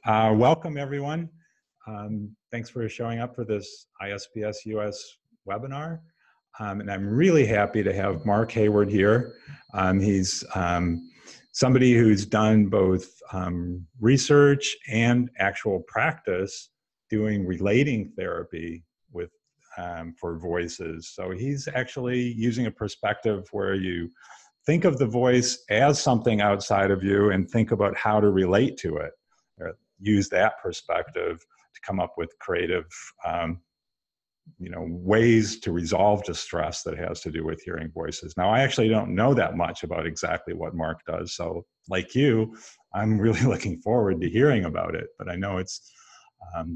Welcome, everyone. Thanks for showing up for this ISPS US webinar. And I'm really happy to have Mark Hayward here. He's somebody who's done both research and actual practice doing relating therapy with for voices. So he's actually using a perspective where you think of the voice as something outside of you and think about how to relate to it. Use that perspective to come up with creative ways to resolve distress that has to do with hearing voices. Now, I actually don't know that much about exactly what Mark does. So like you, I'm really looking forward to hearing about it, but I know it's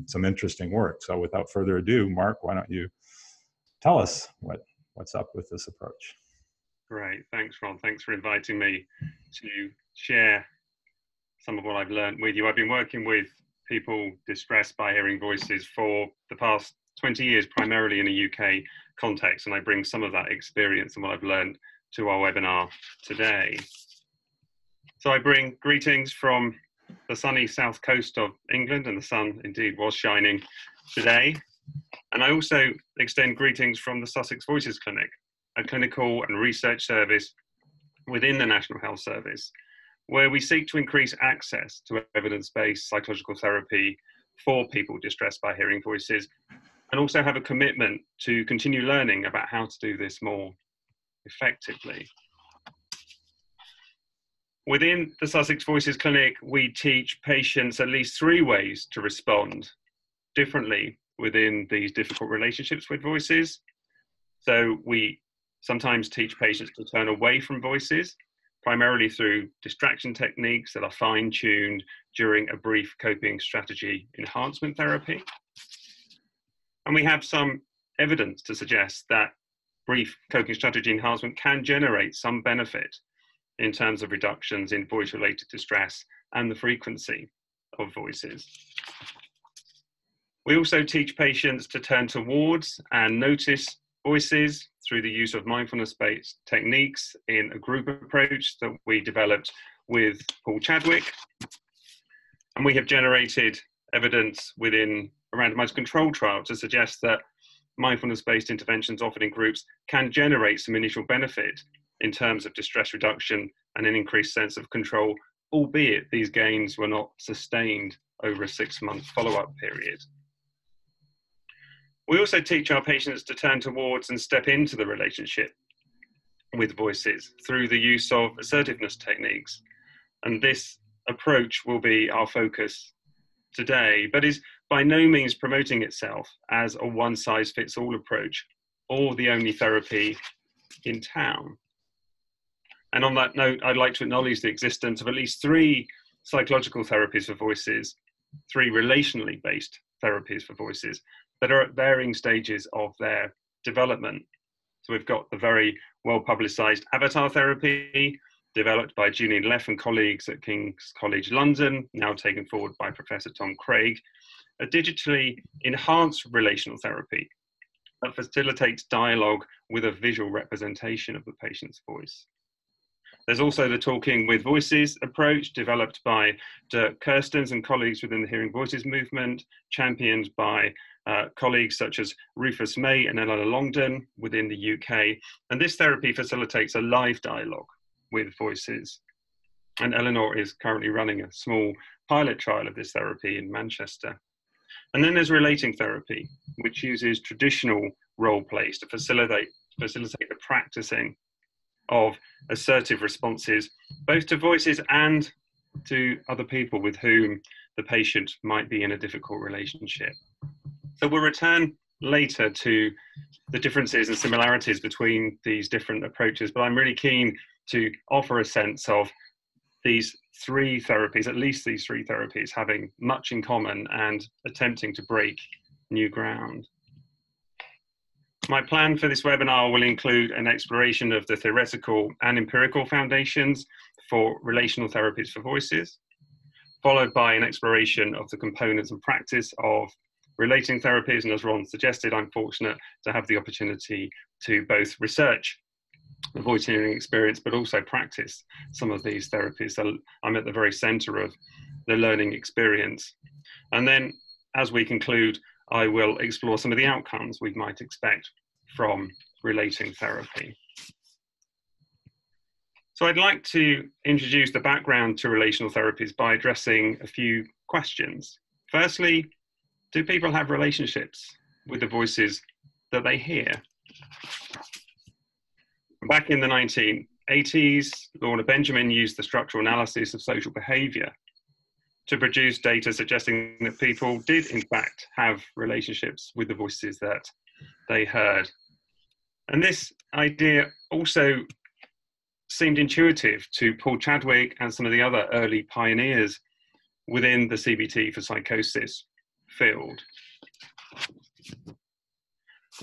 some interesting work. So without further ado, Mark, why don't you tell us what's up with this approach? Great, thanks, Ron. Thanks for inviting me to share some of what I've learned with you. I've been working with people distressed by hearing voices for the past 20 years, primarily in a UK context, and I bring some of that experience and what I've learned to our webinar today. So I bring greetings from the sunny south coast of England, and the sun indeed was shining today. And I also extend greetings from the Sussex Voices Clinic, a clinical and research service within the National Health Service, where we seek to increase access to evidence-based psychological therapy for people distressed by hearing voices, and also have a commitment to continue learning about how to do this more effectively. Within the Sussex Voices Clinic, we teach patients at least 3 ways to respond differently within these difficult relationships with voices. So we sometimes teach patients to turn away from voices, primarily through distraction techniques that are fine-tuned during a brief coping strategy enhancement therapy. And we have some evidence to suggest that brief coping strategy enhancement can generate some benefit in terms of reductions in voice-related distress and the frequency of voices. We also teach patients to turn towards and notice voices through the use of mindfulness-based techniques in a group approach that we developed with Paul Chadwick. And we have generated evidence within a randomized control trial to suggest that mindfulness-based interventions offered in groups can generate some initial benefit in terms of distress reduction and an increased sense of control, albeit these gains were not sustained over a 6-month follow-up period. We also teach our patients to turn towards and step into the relationship with voices through the use of assertiveness techniques. And this approach will be our focus today, but is by no means promoting itself as a one-size-fits-all approach or the only therapy in town. And on that note, I'd like to acknowledge the existence of at least 3 psychological therapies for voices, 3 relationally based therapies for voices, that are at varying stages of their development. So we've got the very well-publicised avatar therapy, developed by Julian Leff and colleagues at King's College London, now taken forward by Professor Tom Craig, a digitally enhanced relational therapy that facilitates dialogue with a visual representation of the patient's voice. There's also the Talking with Voices approach, developed by Dirk Kirstens and colleagues within the Hearing Voices movement, championed by colleagues such as Rufus May and Eleanor Longdon within the UK. And this therapy facilitates a live dialogue with voices. And Eleanor is currently running a small pilot trial of this therapy in Manchester. And then there's relating therapy, which uses traditional role plays to facilitate the practicing of assertive responses, both to voices and to other people with whom the patient might be in a difficult relationship. So we'll return later to the differences and similarities between these different approaches, but I'm really keen to offer a sense of these 3 therapies, at least these 3 therapies, having much in common and attempting to break new ground. My plan for this webinar will include an exploration of the theoretical and empirical foundations for relational therapies for voices, followed by an exploration of the components and practice of relating therapies. And as Ron suggested, I'm fortunate to have the opportunity to both research the voice hearing experience, but also practice some of these therapies. So I'm at the very center of the learning experience. And then, as we conclude, I will explore some of the outcomes we might expect from relating therapy. So I'd like to introduce the background to relational therapies by addressing a few questions. Firstly, do people have relationships with the voices that they hear? Back in the 1980s, Lorna Benjamin used the structural analysis of social behaviour to produce data suggesting that people did in fact have relationships with the voices that they heard. And this idea also seemed intuitive to Paul Chadwick and some of the other early pioneers within the CBT for psychosis field.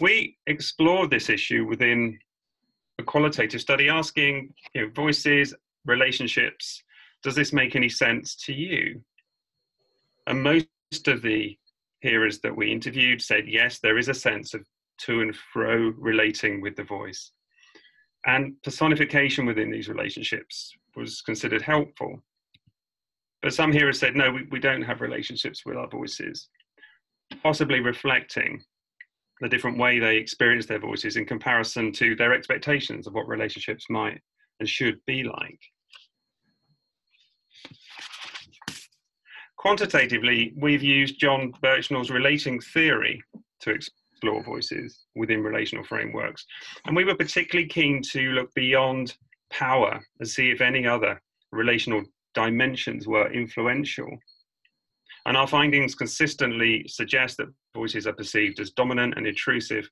We explored this issue within a qualitative study asking, voices, relationships, does this make any sense to you? And most of the hearers that we interviewed said, yes, there is a sense of to and fro relating with the voice. And personification within these relationships was considered helpful. But some hearers said, no, we don't have relationships with our voices, possibly reflecting the different way they experience their voices in comparison to their expectations of what relationships might and should be like. Quantitatively, we've used John Birchnell's relating theory to explore voices within relational frameworks. And we were particularly keen to look beyond power and see if any other relational dimensions were influential. And our findings consistently suggest that voices are perceived as dominant and intrusive,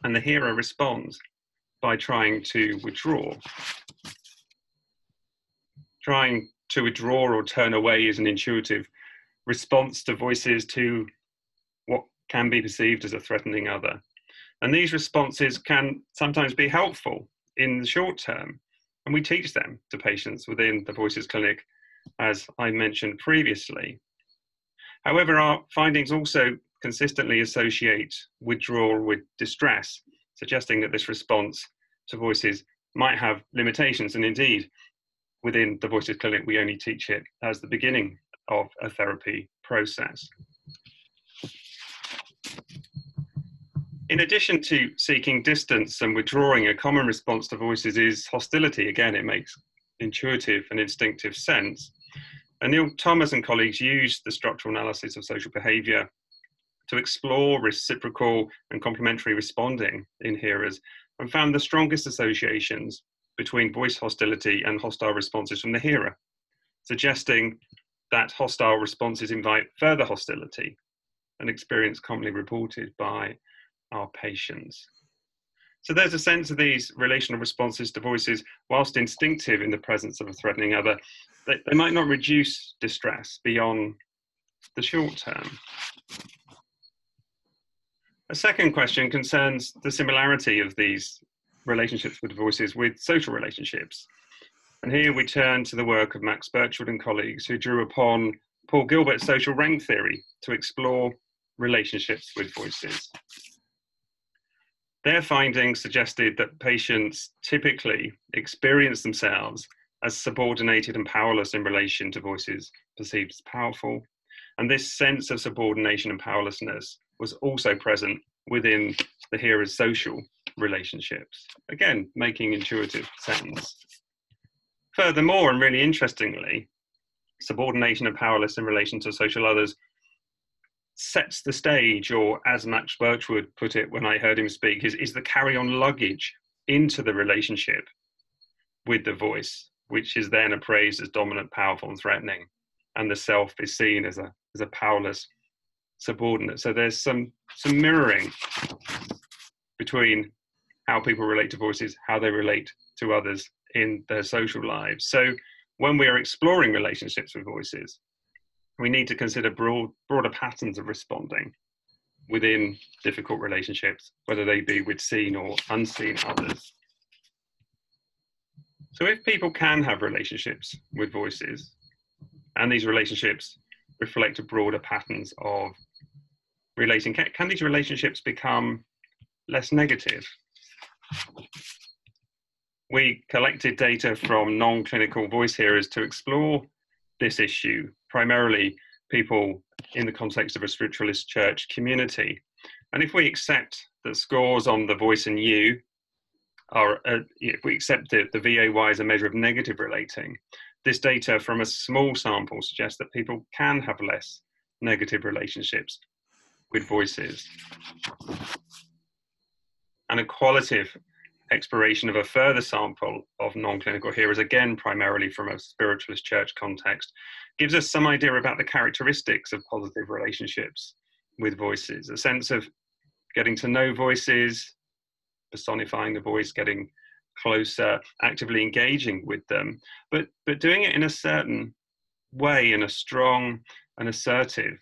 and the hearer responds by trying to withdraw. Trying to withdraw or turn away is an intuitive response to voices to what can be perceived as a threatening other. And these responses can sometimes be helpful in the short term, and we teach them to patients within the Voices Clinic, as I mentioned previously. However, our findings also consistently associate withdrawal with distress, suggesting that this response to voices might have limitations. And indeed, within the Voices Clinic, we only teach it as the beginning of a therapy process. In addition to seeking distance and withdrawing, a common response to voices is hostility. Again, it makes intuitive and instinctive sense. And Neil Thomas and colleagues used the structural analysis of social behaviour to explore reciprocal and complementary responding in hearers and found the strongest associations between voice hostility and hostile responses from the hearer, suggesting that hostile responses invite further hostility, an experience commonly reported by our patients. So there's a sense of these relational responses to voices, whilst instinctive in the presence of a threatening other, they might not reduce distress beyond the short term. A second question concerns the similarity of these relationships with voices with social relationships. And here we turn to the work of Max Birchwood and colleagues, who drew upon Paul Gilbert's social rank theory to explore relationships with voices. Their findings suggested that patients typically experience themselves as subordinated and powerless in relation to voices perceived as powerful. And this sense of subordination and powerlessness was also present within the hearer's social relationships, again, making intuitive sense. Furthermore, and really interestingly, subordination and powerless in relation to social others sets the stage, or as Max Birchwood put it when I heard him speak, is the carry-on luggage into the relationship with the voice, which is then appraised as dominant, powerful, and threatening, and the self is seen as a powerless subordinate. So there's some mirroring between how people relate to voices, how they relate to others in their social lives. So when we are exploring relationships with voices, we need to consider broader patterns of responding within difficult relationships, whether they be with seen or unseen others. So if people can have relationships with voices, and these relationships reflect broader patterns of relating, can these relationships become less negative? We collected data from non-clinical voice hearers to explore this issue, primarily people in the context of a spiritualist church community. And if we accept that scores on the voice and you are, if we accept the VAY as a measure of negative relating, this data from a small sample suggests that people can have less negative relationships with voices. And a qualitative exploration of a further sample of non-clinical hearers, again primarily from a spiritualist church context, gives us some idea about the characteristics of positive relationships with voices, a sense of getting to know voices, personifying the voice, getting closer, actively engaging with them, but doing it in a certain way, in a strong and assertive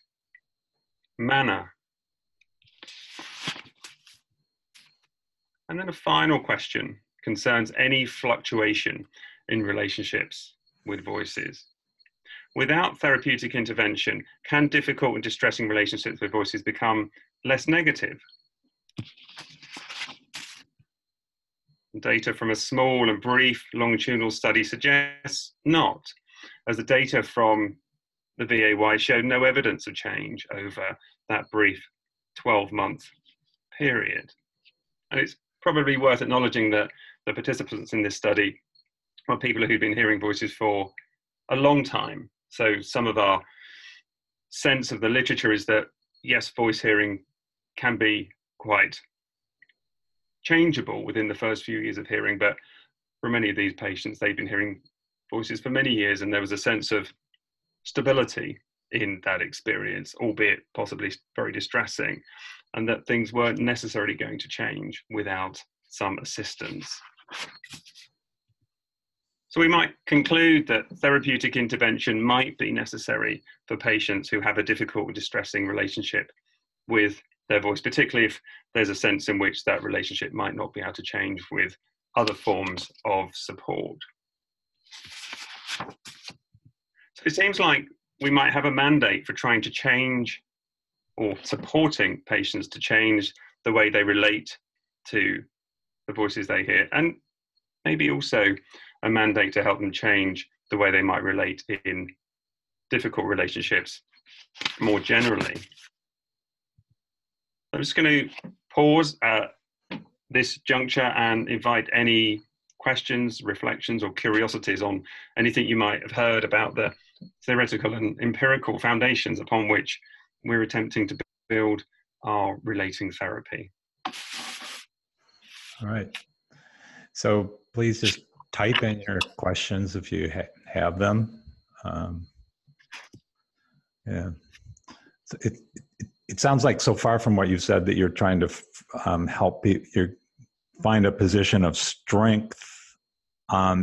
manner. And then a final question concerns any fluctuation in relationships with voices. Without therapeutic intervention, can difficult and distressing relationships with voices become less negative? Data from a small and brief longitudinal study suggests not, as the data from the VAY showed no evidence of change over that brief 12-month period. And it's probably worth acknowledging that the participants in this study are people who've been hearing voices for a long time. So some of our sense of the literature is that, yes, voice hearing can be quite changeable within the first few years of hearing, but for many of these patients, they've been hearing voices for many years, and there was a sense of stability in that experience, albeit possibly very distressing, and that things weren't necessarily going to change without some assistance. So we might conclude that therapeutic intervention might be necessary for patients who have a difficult or distressing relationship with their voice, particularly if there's a sense in which that relationship might not be able to change with other forms of support. So it seems like we might have a mandate for trying to change or supporting patients to change the way they relate to the voices they hear, and maybe also a mandate to help them change the way they might relate in difficult relationships more generally. I'm just going to pause at this juncture and invite any questions, reflections, or curiosities on anything you might have heard about the theoretical and empirical foundations upon which we're attempting to build our relating therapy. All right. So please just type in your questions if you have them. Yeah. So it sounds like so far from what you've said that you're trying to help people, you find a position of strength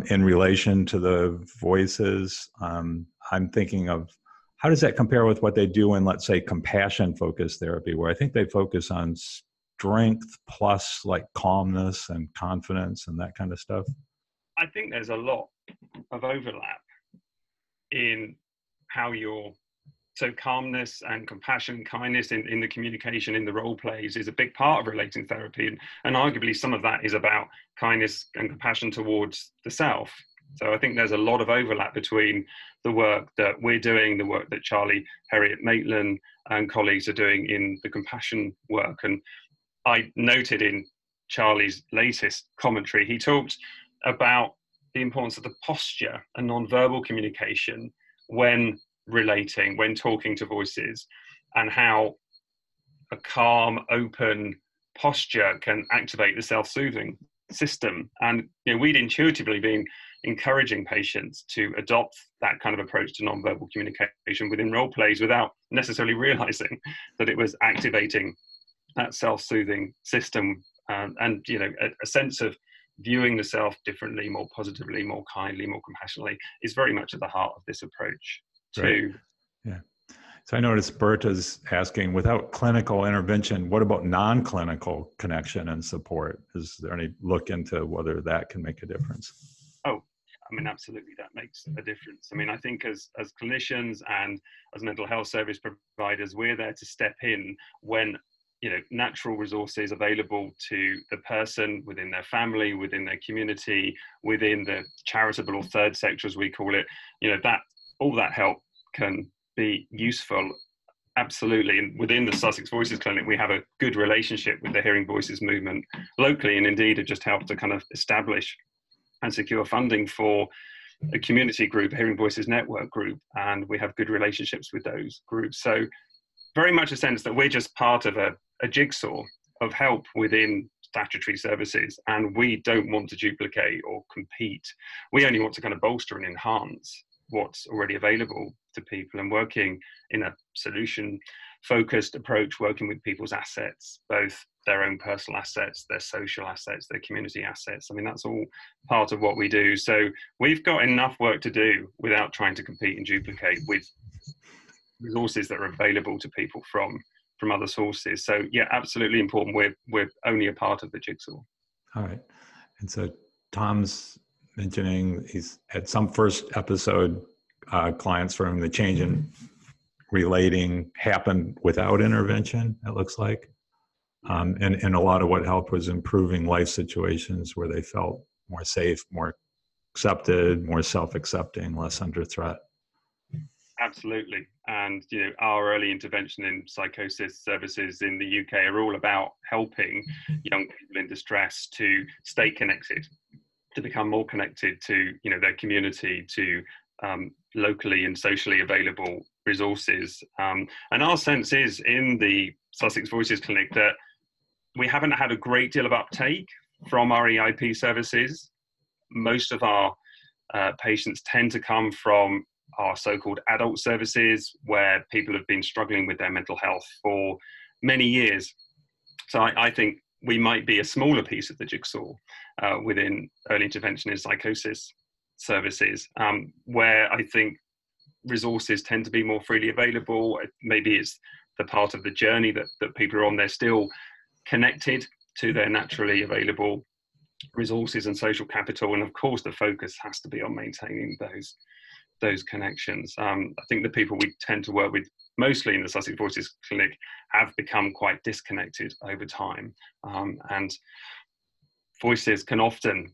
in relation to the voices. I'm thinking of, how does that compare with what they do in, let's say, compassion-focused therapy, where I think they focus on strength plus like calmness and confidence and that kind of stuff? I think there's a lot of overlap in how you're, so calmness and compassion, kindness in the communication, in the role plays is a big part of relating therapy. And arguably some of that is about kindness and compassion towards the self. So I think there's a lot of overlap between the work that we're doing, the work that Charlie Heriot-Maitland and colleagues are doing in the compassion work. And I noted in Charlie's latest commentary, he talked about the importance of the posture and nonverbal communication when relating, when talking to voices, and how a calm, open posture can activate the self-soothing system. And we'd intuitively been encouraging patients to adopt that kind of approach to nonverbal communication within role plays without necessarily realizing that it was activating that self-soothing system, and a sense of viewing the self differently, more positively, more kindly, more compassionately is very much at the heart of this approach too. Right. Yeah. So I noticed Berta's asking, without clinical intervention, what about non-clinical connection and support? Is there any look into whether that can make a difference? Oh, I mean, absolutely, that makes a difference. I mean, I think as clinicians and as mental health service providers, we're there to step in when natural resources available to the person within their family, within their community, within the charitable or third sector, as we call it, that all that help can be useful. Absolutely. And within the Sussex Voices Clinic, we have a good relationship with the Hearing Voices movement locally, and indeed have just helped to kind of establish and secure funding for a community group, Hearing Voices Network group, and we have good relationships with those groups. So very much a sense that we're just part of a jigsaw of help within statutory services, and we don't want to duplicate or compete. We only want to kind of bolster and enhance what's already available to people, and working in a solution-focused approach, working with people's assets, both their own personal assets, their social assets, their community assets. I mean, that's all part of what we do. So we've got enough work to do without trying to compete and duplicate with resources that are available to people from other sources. So yeah, absolutely important. We're only a part of the jigsaw. All right. And so Tom's mentioning he's had some first episode clients for him, the change in relating happened without intervention, it looks like. And a lot of what helped was improving life situations where they felt more safe, more accepted, more self-accepting, less under threat. Absolutely. And our early intervention in psychosis services in the UK are all about helping young people in distress to stay connected, to become more connected to their community, to locally and socially available resources. And our sense is in the Sussex Voices Clinic that we haven't had a great deal of uptake from our EIP services. Most of our patients tend to come from our so-called adult services, where people have been struggling with their mental health for many years. So I think we might be a smaller piece of the jigsaw within early intervention in psychosis services, where I think resources tend to be more freely available. Maybe it's the part of the journey that people are on. They're still connected to their naturally available resources and social capital. And of course, the focus has to be on maintaining those connections. I think the people we tend to work with mostly in the Sussex Voices Clinic have become quite disconnected over time. And voices can often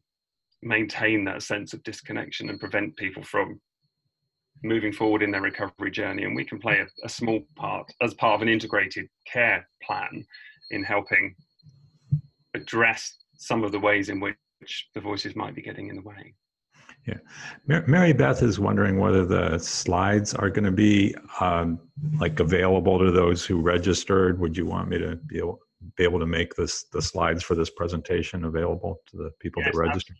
maintain that sense of disconnection and prevent people from moving forward in their recovery journey. And we can play a small part as part of an integrated care plan in helping address some of the ways in which the voices might be getting in the way. Yeah. Mary Beth is wondering whether the slides are going to be like available to those who registered. Would you want me to be able to make the slides for this presentation available to the people that registered?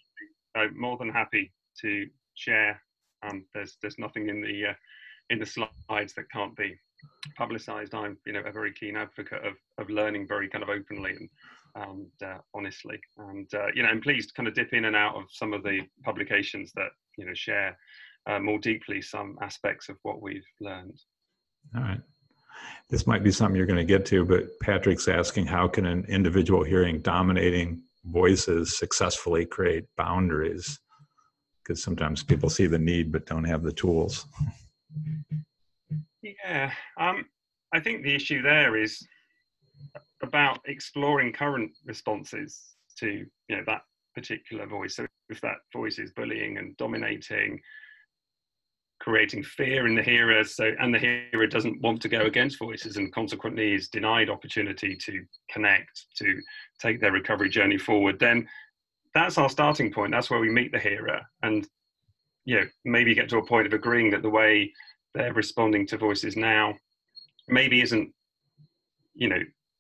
I'm more than happy to share. There's nothing in the slides that can't be publicized. I'm a very keen advocate of learning very kind of openly and honestly, and and please kind of dip in and out of some of the publications that share more deeply some aspects of what we've learned. All right, this might be something you're going to get to, but Patrick's asking, how can an individual hearing dominating voices successfully create boundaries? Because sometimes people see the need but don't have the tools. Yeah, I think the issue there is about exploring current responses to that particular voice. So if that voice is bullying and dominating, creating fear in the hearer, and the hearer doesn't want to go against voices and consequently is denied opportunity to connect, to take their recovery journey forward, then that's our starting point. That's where we meet the hearer and maybe get to a point of agreeing that the way they're responding to voices now maybe isn't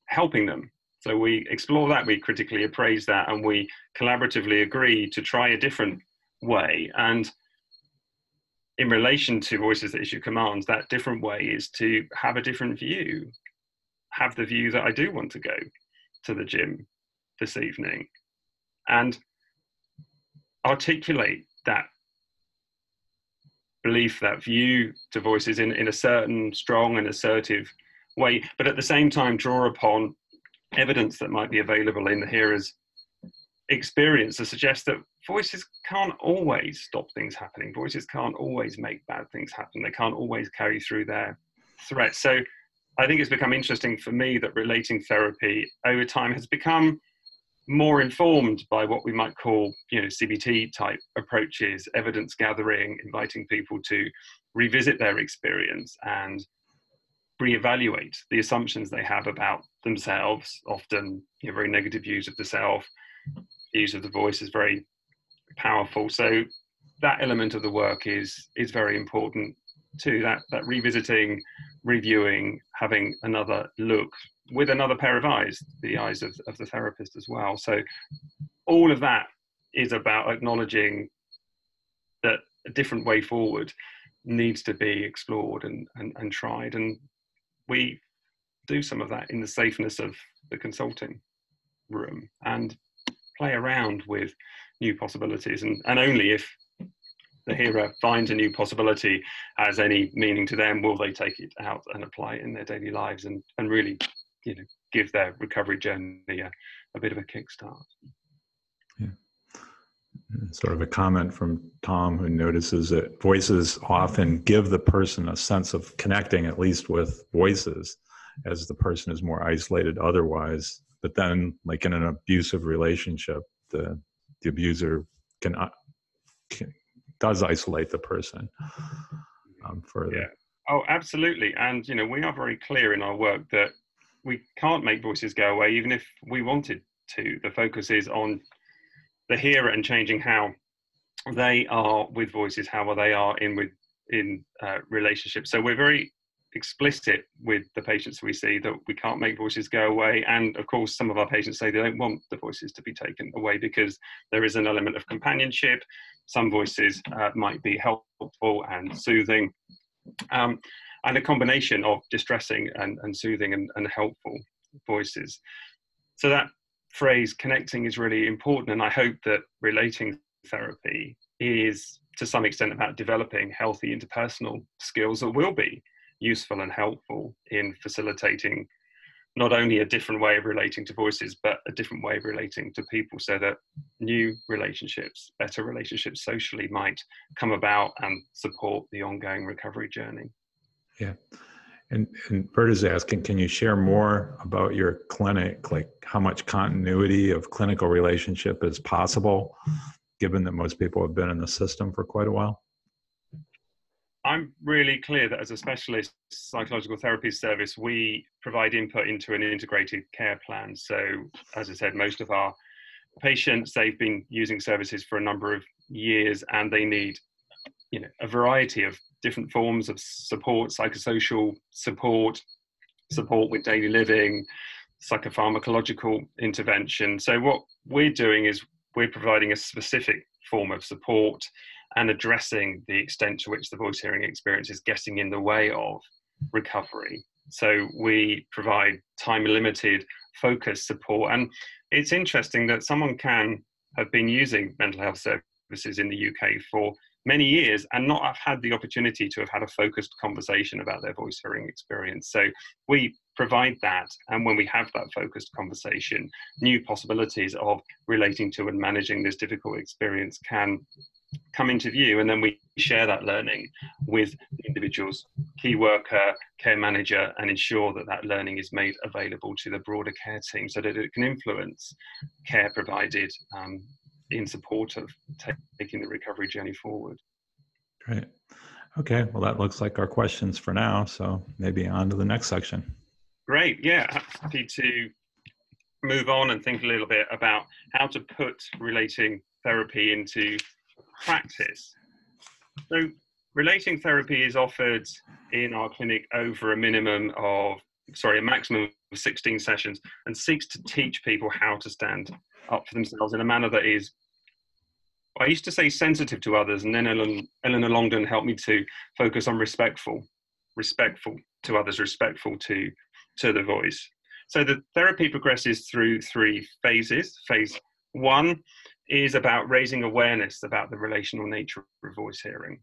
helping them. So we explore that, we critically appraise that, and we collaboratively agree to try a different way. And in relation to voices that issue commands, that different way is to have a different view, have the view that I do want to go to the gym this evening, and articulate that belief, that view to voices in a certain strong and assertive way, but at the same time draw upon evidence that might be available in the hearer's experience to suggest that voices can't always stop things happening. Voices can't always make bad things happen. They can't always carry through their threats. So I think it's become interesting for me that relating therapy over time has become more informed by what we might call, CBT type approaches, evidence gathering, inviting people to revisit their experience and reevaluate the assumptions they have about themselves, often very negative views of the self. Views of the voice is very powerful. So that element of the work is very important too, that revisiting, reviewing, having another look with another pair of eyes, the eyes of the therapist as well. So all of that is about acknowledging that a different way forward needs to be explored and tried. And we do some of that in the safeness of the consulting room and play around with new possibilities. And only if the hearer finds a new possibility has any meaning to them will they take it out and apply it in their daily lives and really give their recovery journey a bit of a kickstart. Yeah. Sort of a comment from Tom, who notices that voices often give the person a sense of connecting, at least with voices, as the person is more isolated otherwise. But then, like in an abusive relationship, the abuser does isolate the person further. Yeah. Oh, absolutely. And we are very clear in our work that we can't make voices go away, even if we wanted to. The focus is on the hearer and changing how they are with voices, how they are in relationships. So we're very explicit with the patients we see that we can't make voices go away. And of course, some of our patients say they don't want the voices to be taken away because there is an element of companionship. Some voices might be helpful and soothing, and a combination of distressing and soothing and helpful voices. So that phrase connecting is really important, and I hope that relating therapy is to some extent about developing healthy interpersonal skills that will be useful and helpful in facilitating not only a different way of relating to voices, but a different way of relating to people, so that new relationships, better relationships socially might come about and support the ongoing recovery journey. Yeah. And Berta's asking, can you share more about your clinic, like how much continuity of clinical relationship is possible, given that most people have been in the system for quite a while? I'm really clear that as a specialist psychological therapies service, we provide input into an integrated care plan. So, as I said, most of our patients, they've been using services for a number of years, and they need, a variety of different forms of support, psychosocial support with daily living, psychopharmacological intervention. So what we're doing is we're providing a specific form of support and addressing the extent to which the voice hearing experience is getting in the way of recovery. So we provide time-limited, focused support. And it's interesting that someone can have been using mental health services in the UK for many years and not have had the opportunity to have had a focused conversation about their voice hearing experience. So we provide that, and when we have that focused conversation, new possibilities of relating to and managing this difficult experience can come into view, and then we share that learning with the individual's key worker, care manager, and ensure that that learning is made available to the broader care team so that it can influence care provided in support of taking the recovery journey forward. Great. Okay, well, that looks like our questions for now, so maybe on to the next section. Great, yeah, happy to move on and think a little bit about how to put relating therapy into practice. So relating therapy is offered in our clinic over a maximum of 16 sessions, and seeks to teach people how to stand up for themselves in a manner that is, I used to say sensitive to others, and then Eleanor Longden helped me to focus on respectful to others, respectful to the voice. So the therapy progresses through 3 phases. Phase 1 is about raising awareness about the relational nature of voice hearing.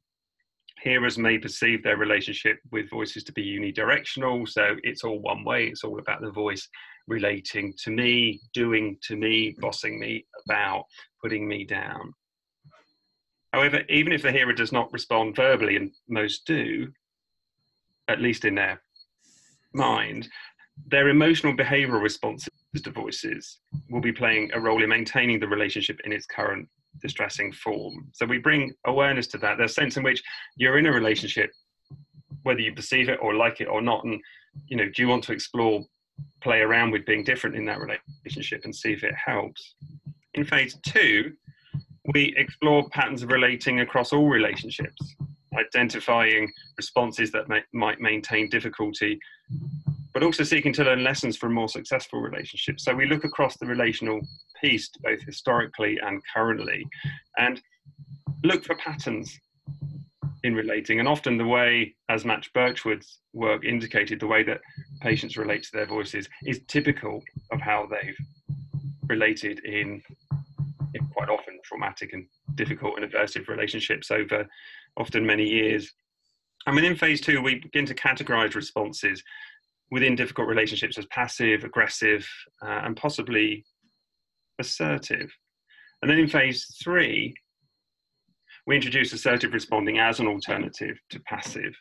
Hearers may perceive their relationship with voices to be unidirectional, so it's all one way. It's all about the voice relating to me, doing to me, bossing me about, putting me down. However, even if the hearer does not respond verbally, and most do, at least in their mind, their emotional behavioral responses to voices will be playing a role in maintaining the relationship in its current distressing form. So we bring awareness to that. There's a sense in which you're in a relationship, whether you perceive it or like it or not, and do you want to explore, play around with being different in that relationship and see if it helps. In phase 2, we explore patterns of relating across all relationships, identifying responses that might maintain difficulty, but also seeking to learn lessons from more successful relationships. So we look across the relational piece, both historically and currently, and look for patterns in relating. And often the way, as Matt Birchwood's work indicated, the way that patients relate to their voices is typical of how they've related in quite often traumatic and difficult and aversive relationships over often many years. And within phase 2, we begin to categorize responses within difficult relationships as passive, aggressive, and possibly assertive. And then in phase 3, we introduce assertive responding as an alternative to passive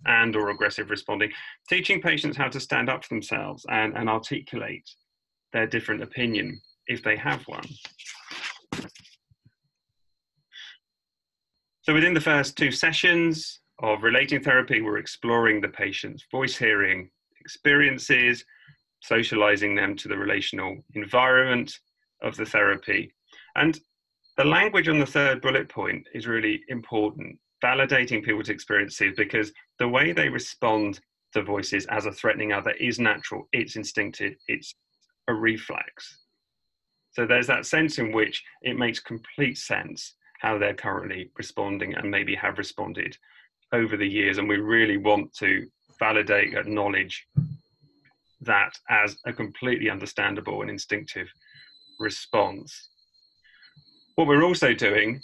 and or aggressive responding, teaching patients how to stand up for themselves and articulate their different opinion if they have one. So within the first 2 sessions of relating therapy, we're exploring the patient's voice hearing experiences, socializing them to the relational environment of the therapy. And the language on the 3rd bullet point is really important, validating people's experiences, because the way they respond to voices as a threatening other is natural, it's instinctive, it's a reflex. So there's that sense in which it makes complete sense how they're currently responding and maybe have responded over the years. And we really want to validate, acknowledge that as a completely understandable and instinctive response. What we're also doing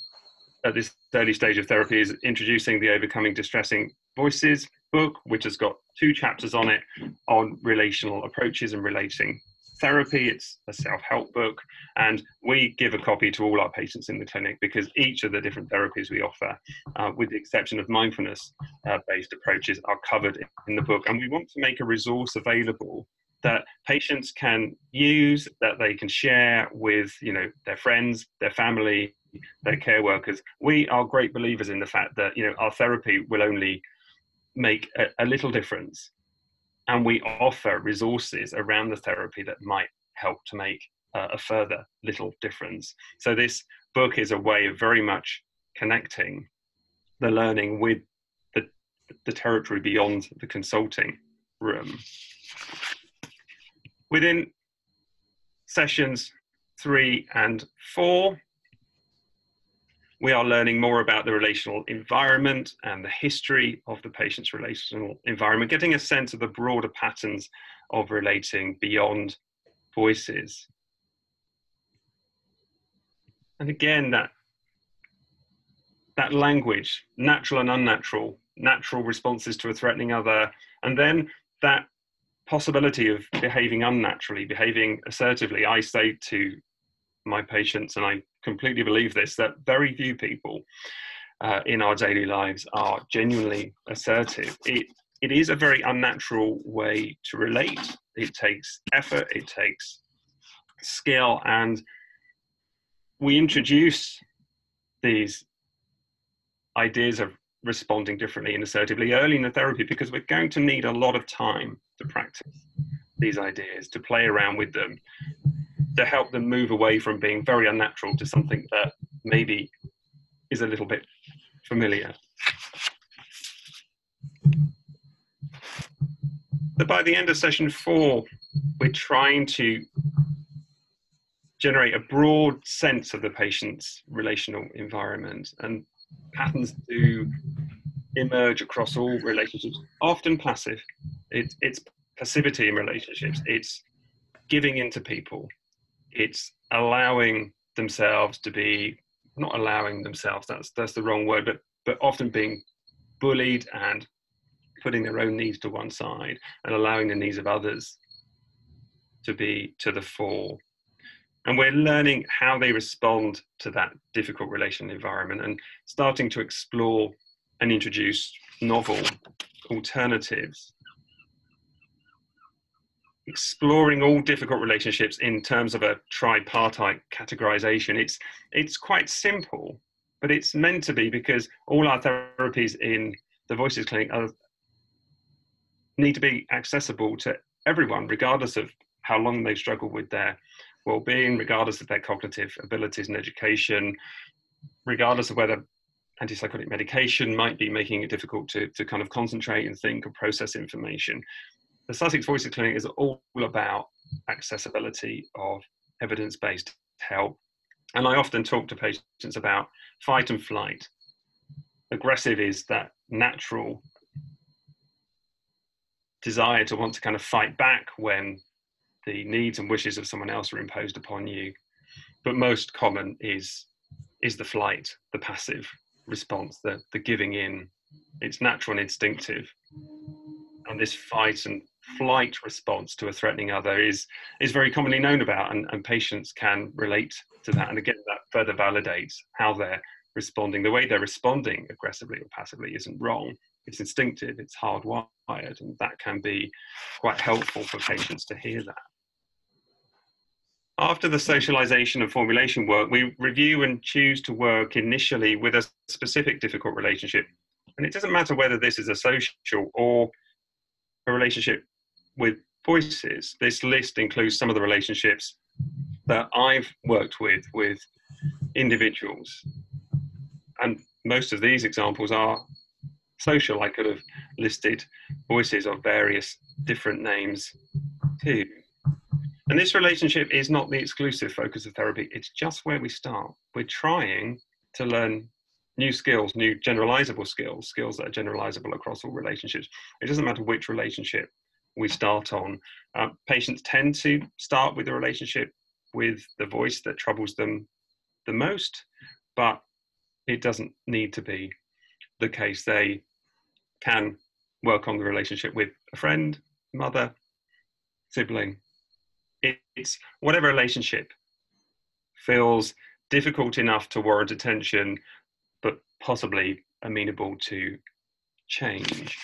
at this early stage of therapy is introducing the Overcoming Distressing Voices book, which has got 2 chapters on it on relational approaches and relating therapy. It's a self-help book, and we give a copy to all our patients in the clinic because each of the different therapies we offer, with the exception of mindfulness-based approaches, are covered in the book. And we want to make a resource available that patients can use, that they can share with their friends, their family, their care workers. We are great believers in the fact that our therapy will only make a little difference, and we offer resources around the therapy that might help to make a further little difference. So this book is a way of very much connecting the learning with the territory beyond the consulting room. Within sessions 3 and 4, we are learning more about the relational environment and the history of the patient's relational environment, getting a sense of the broader patterns of relating beyond voices. And again, that language, natural and unnatural, natural responses to a threatening other, and then that possibility of behaving unnaturally, behaving assertively. I say to my patients, and I completely believe this, that very few people in our daily lives are genuinely assertive. It is a very unnatural way to relate. It takes effort, it takes skill, and we introduce these ideas of responding differently and assertively early in the therapy because we're going to need a lot of time to practice these ideas, to play around with them, to help them move away from being very unnatural to something that maybe is a little bit familiar. So by the end of session 4, we're trying to generate a broad sense of the patient's relational environment, and patterns do emerge across all relationships, often passive. It's passivity in relationships. It's giving into people. It's allowing themselves to be, not allowing themselves, that's the wrong word, but often being bullied and putting their own needs to one side and allowing the needs of others to be to the fore. And we're learning how they respond to that difficult relational environment and starting to explore and introduce novel alternatives. exploring all difficult relationships in terms of a tripartite categorization. It's quite simple, but it's meant to be, because all our therapies in the Voices Clinic need to be accessible to everyone, regardless of how long they've struggled with their well-being, regardless of their cognitive abilities and education, regardless of whether antipsychotic medication might be making it difficult to kind of concentrate and think and process information. The Sussex Voices Clinic is all about accessibility of evidence-based help. And I often talk to patients about fight and flight. Aggressive is that natural desire to want to kind of fight back when the needs and wishes of someone else are imposed upon you. But most common is the flight, the passive response, the giving in. It's natural and instinctive. And this fight and flight response to a threatening other is very commonly known about, and patients can relate to that. And again, that further validates how they're responding. The way they're responding aggressively or passively isn't wrong. It's instinctive, it's hardwired, and that can be quite helpful for patients to hear that. After the socialization and formulation work, we review and choose to work initially with a specific difficult relationship. And it doesn't matter whether this is a social or a relationship with voices. This list includes some of the relationships that I've worked with individuals. And most of these examples are social. I could have listed voices of various different names too. And this relationship is not the exclusive focus of therapy. It's just where we start. We're trying to learn new skills, new generalizable skills, skills that are generalizable across all relationships. It doesn't matter which relationship we start on. Patients tend to start with a relationship with the voice that troubles them the most, but it doesn't need to be the case. They can work on the relationship with a friend, mother, sibling. It's whatever relationship feels difficult enough to warrant attention, but possibly amenable to change.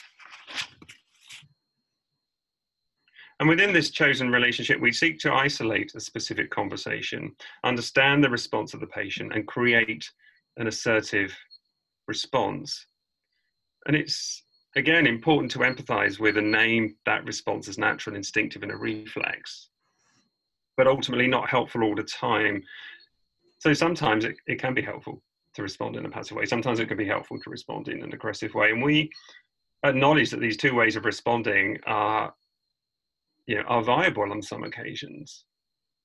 And within this chosen relationship, we seek to isolate a specific conversation, understand the response of the patient, and create an assertive response. And it's, again, important to empathize with and name that response as natural, instinctive, and a reflex, but ultimately not helpful all the time. So sometimes it can be helpful to respond in a passive way. Sometimes it can be helpful to respond in an aggressive way. And we acknowledge that these two ways of responding are viable on some occasions,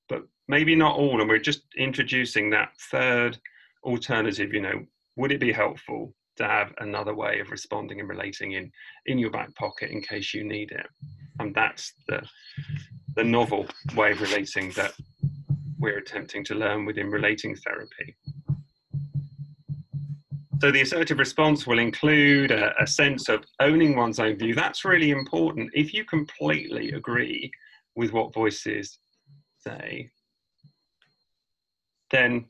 but maybe not all. And we're just introducing that third alternative. Would it be helpful to have another way of responding and relating in your back pocket in case you need it? And that's the novel way of relating that we're attempting to learn within relating therapy. So the assertive response will include a sense of owning one's own view. That's really important. If you completely agree with what voices say, then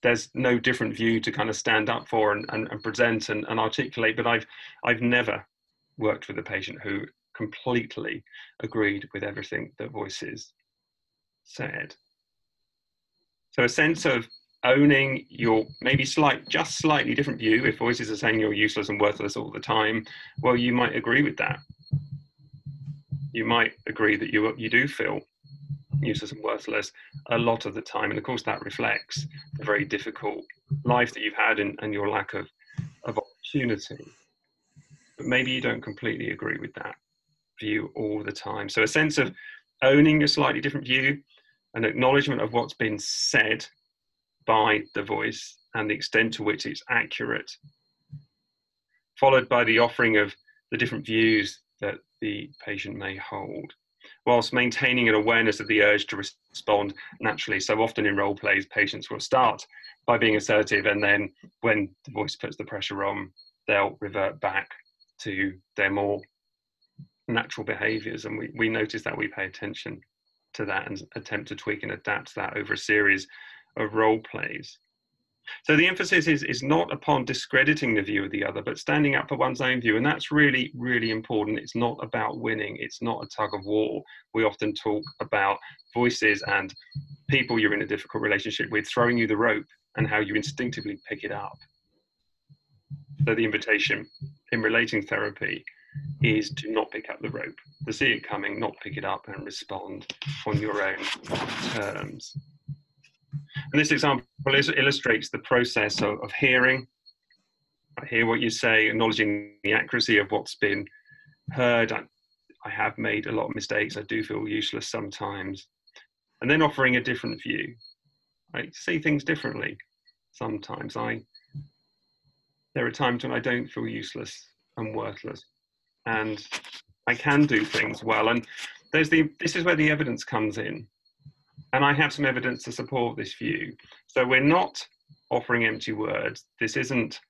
there's no different view to kind of stand up for and present and articulate. But I've never worked with a patient who completely agreed with everything that voices said. So a sense of owning your maybe just slightly different view. If voices are saying you're useless and worthless all the time, well, you might agree with that. You might agree that you do feel useless and worthless a lot of the time. And of course that reflects the very difficult life that you've had and your lack of opportunity. But maybe you don't completely agree with that view all the time. So a sense of owning a slightly different view, an acknowledgement of what's been said by the voice and the extent to which it's accurate, followed by the offering of the different views that the patient may hold, whilst maintaining an awareness of the urge to respond naturally. So often in role plays, patients will start by being assertive, and then when the voice puts the pressure on, they'll revert back to their more natural behaviours. And we notice that, we pay attention to that and attempt to tweak and adapt that over a series of role plays. So the emphasis is not upon discrediting the view of the other, but standing up for one's own view. And that's really, really important. It's not about winning. It's not a tug of war. We often talk about voices and people you're in a difficult relationship with throwing you the rope and how you instinctively pick it up. So the invitation in relating therapy is to not pick up the rope, to see it coming, not pick it up and respond on your own terms. And this example illustrates the process of hearing. I hear what you say, acknowledging the accuracy of what's been heard. I have made a lot of mistakes. I do feel useless sometimes. And then offering a different view. I see things differently sometimes. There are times when I don't feel useless and worthless. And I can do things well. And this is where the evidence comes in. And I have some evidence to support this view. So we're not offering empty words. This isn't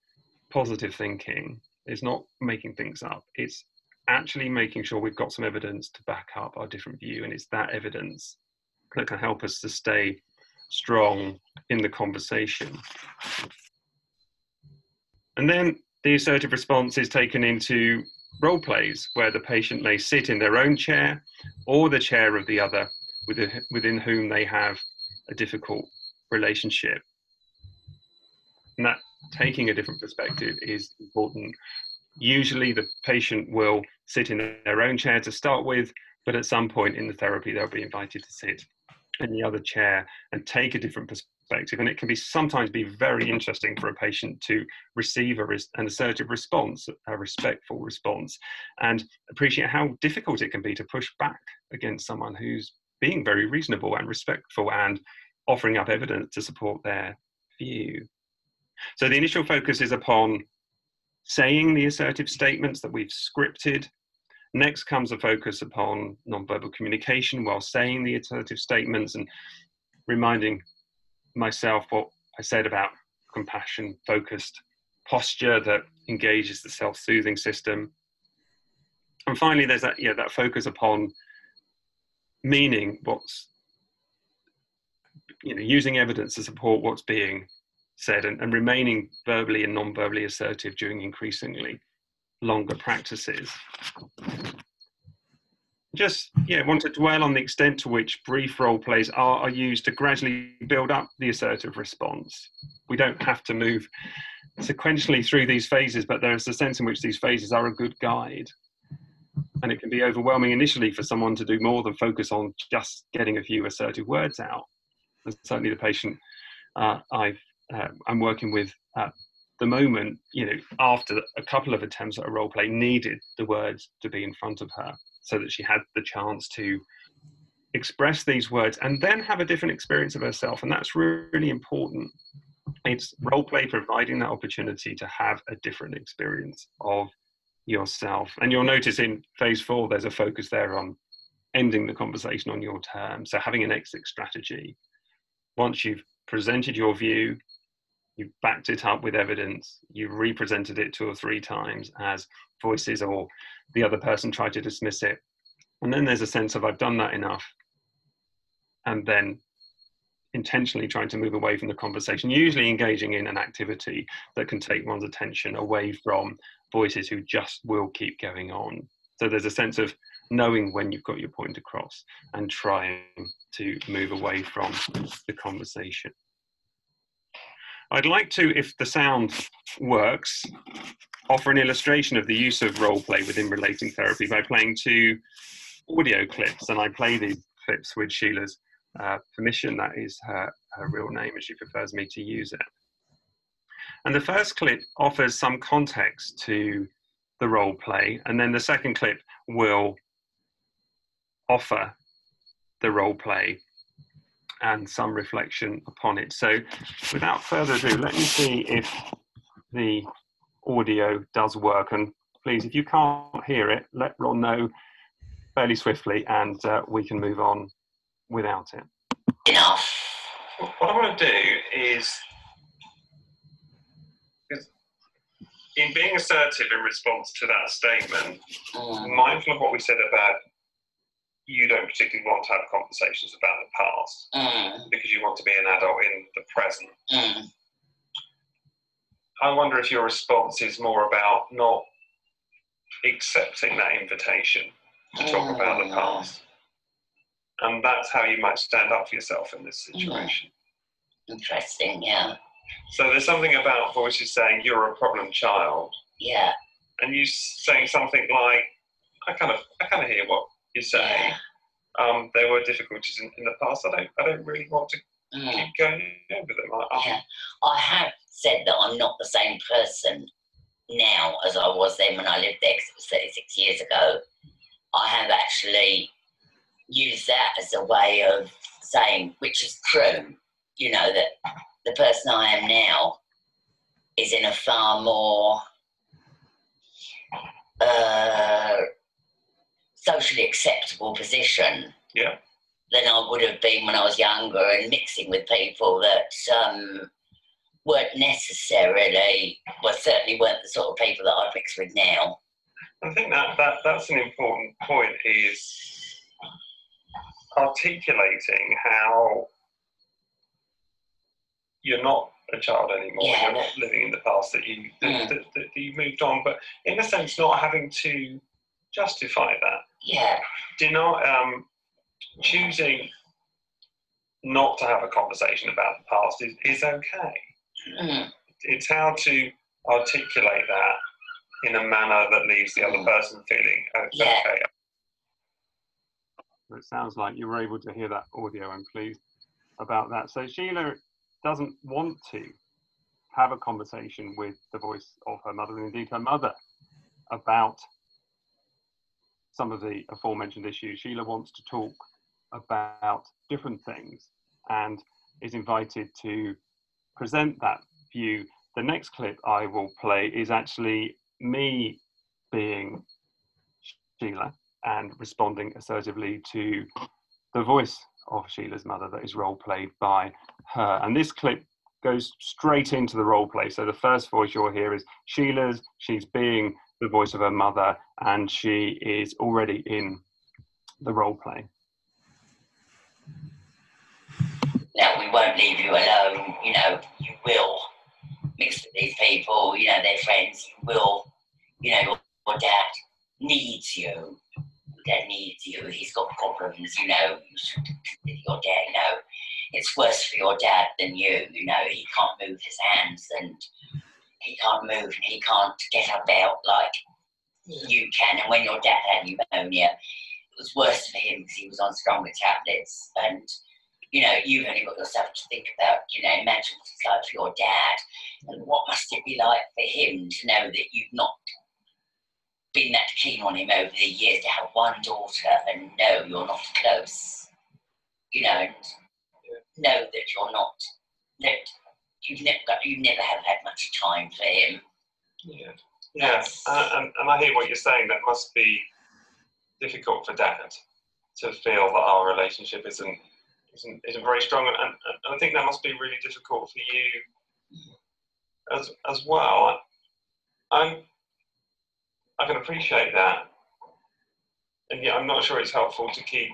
positive thinking. It's not making things up. It's actually making sure we've got some evidence to back up our different view. And it's that evidence that can help us to stay strong in the conversation. And then the assertive response is taken into role plays where the patient may sit in their own chair or the chair of the other within whom they have a difficult relationship. And that taking a different perspective is important. Usually the patient will sit in their own chair to start with, but at some point in the therapy, they'll be invited to sit in the other chair and take a different perspective. And it can sometimes be very interesting for a patient to receive an assertive response, a respectful response, and appreciate how difficult it can be to push back against someone who's being very reasonable and respectful and offering up evidence to support their view. So the initial focus is upon saying the assertive statements that we've scripted. Next comes a focus upon nonverbal communication while saying the assertive statements and reminding myself what I said about compassion-focused posture that engages the self-soothing system. And finally, there's that focus upon meaning using evidence to support what's being said and remaining verbally and non-verbally assertive during increasingly longer practices. Just want to dwell on the extent to which brief role plays are used to gradually build up the assertive response. We don't have to move sequentially through these phases, but there's a sense in which these phases are a good guide. And it can be overwhelming initially for someone to do more than focus on just getting a few assertive words out. And certainly the patient I'm working with at the moment, after a couple of attempts at a role play, needed the words to be in front of her so that she had the chance to express these words and then have a different experience of herself. And that's really important. It's role play providing that opportunity to have a different experience of yourself. And you'll notice in phase 4, there's a focus there on ending the conversation on your terms. So having an exit strategy. Once you've presented your view, you've backed it up with evidence, you've represented it 2 or 3 times as voices or the other person tried to dismiss it. And then there's a sense of I've done that enough. And then intentionally trying to move away from the conversation, usually engaging in an activity that can take one's attention away from voices who just will keep going on. So there's a sense of knowing when you've got your point across and trying to move away from the conversation. I'd like to, if the sound works, offer an illustration of the use of role play within relating therapy by playing 2 audio clips. And I play these clips with Sheila's permission. That is her real name, and she prefers me to use it. And the first clip offers some context to the role play, and then the second clip will offer the role play and some reflection upon it. So without further ado, let me see if the audio does work. And please, if you can't hear it, let Ron know fairly swiftly and we can move on without it. Enough. What I want to do is in being assertive in response to that statement, mindful of what we said about you don't particularly want to have conversations about the past because you want to be an adult in the present. I wonder if your response is more about not accepting that invitation to talk about the past. And that's how you might stand up for yourself in this situation. Interesting, yeah. So there's something about voices saying you're a problem child. Yeah. And you saying something like, I kind of hear what you're saying. Yeah. There were difficulties in the past. I don't really want to keep going over them. I have said that I'm not the same person now as I was then when I lived there, because it was 36 years ago. I have actually used that as a way of saying, which is true, you know, that the person I am now is in a far more socially acceptable position than I would have been when I was younger, and mixing with people that weren't necessarily, well, certainly weren't the sort of people that I'd mix with now. I think that's an important point, is articulating how you're not a child anymore. Yeah. You're not living in the past, that you moved on, but in a sense not having to justify that. Yeah. Choosing not to have a conversation about the past is okay. It's how to articulate that in a manner that leaves the other person feeling okay. It sounds like you were able to hear that audio. I'm pleased about that. So Sheila doesn't want to have a conversation with the voice of her mother, and indeed her mother, about some of the aforementioned issues. Sheila wants to talk about different things and is invited to present that view. The next clip I will play is actually me being Sheila and responding assertively to the voice of Sheila's mother that is role played by her. And this clip goes straight into the role play. So the first voice you'll hear is Sheila's. She's being the voice of her mother, and she is already in the role play. Now, we won't leave you alone. You know, you will mix with these people, you know, they're friends. You will, you know, your dad needs you. Your dad needs you. He's got problems, you know. You should consider your dad, you know. It's worse for your dad than you, you know. He can't move his hands, and he can't move, and he can't get about like you can. And when your dad had pneumonia, it was worse for him because he was on stronger tablets. And you know, you've only got yourself to think about, you know, imagine what it's like for your dad, and what must it be like for him to know that you've not been that keen on him over the years, to have one daughter and know you're not close, you know, and know that you're not, that you never have had much time for him. Yeah, yeah, and I hear what you're saying. That must be difficult for Dad to feel that our relationship isn't very strong, and I think that must be really difficult for you as well. I can appreciate that, and yet I'm not sure it's helpful to keep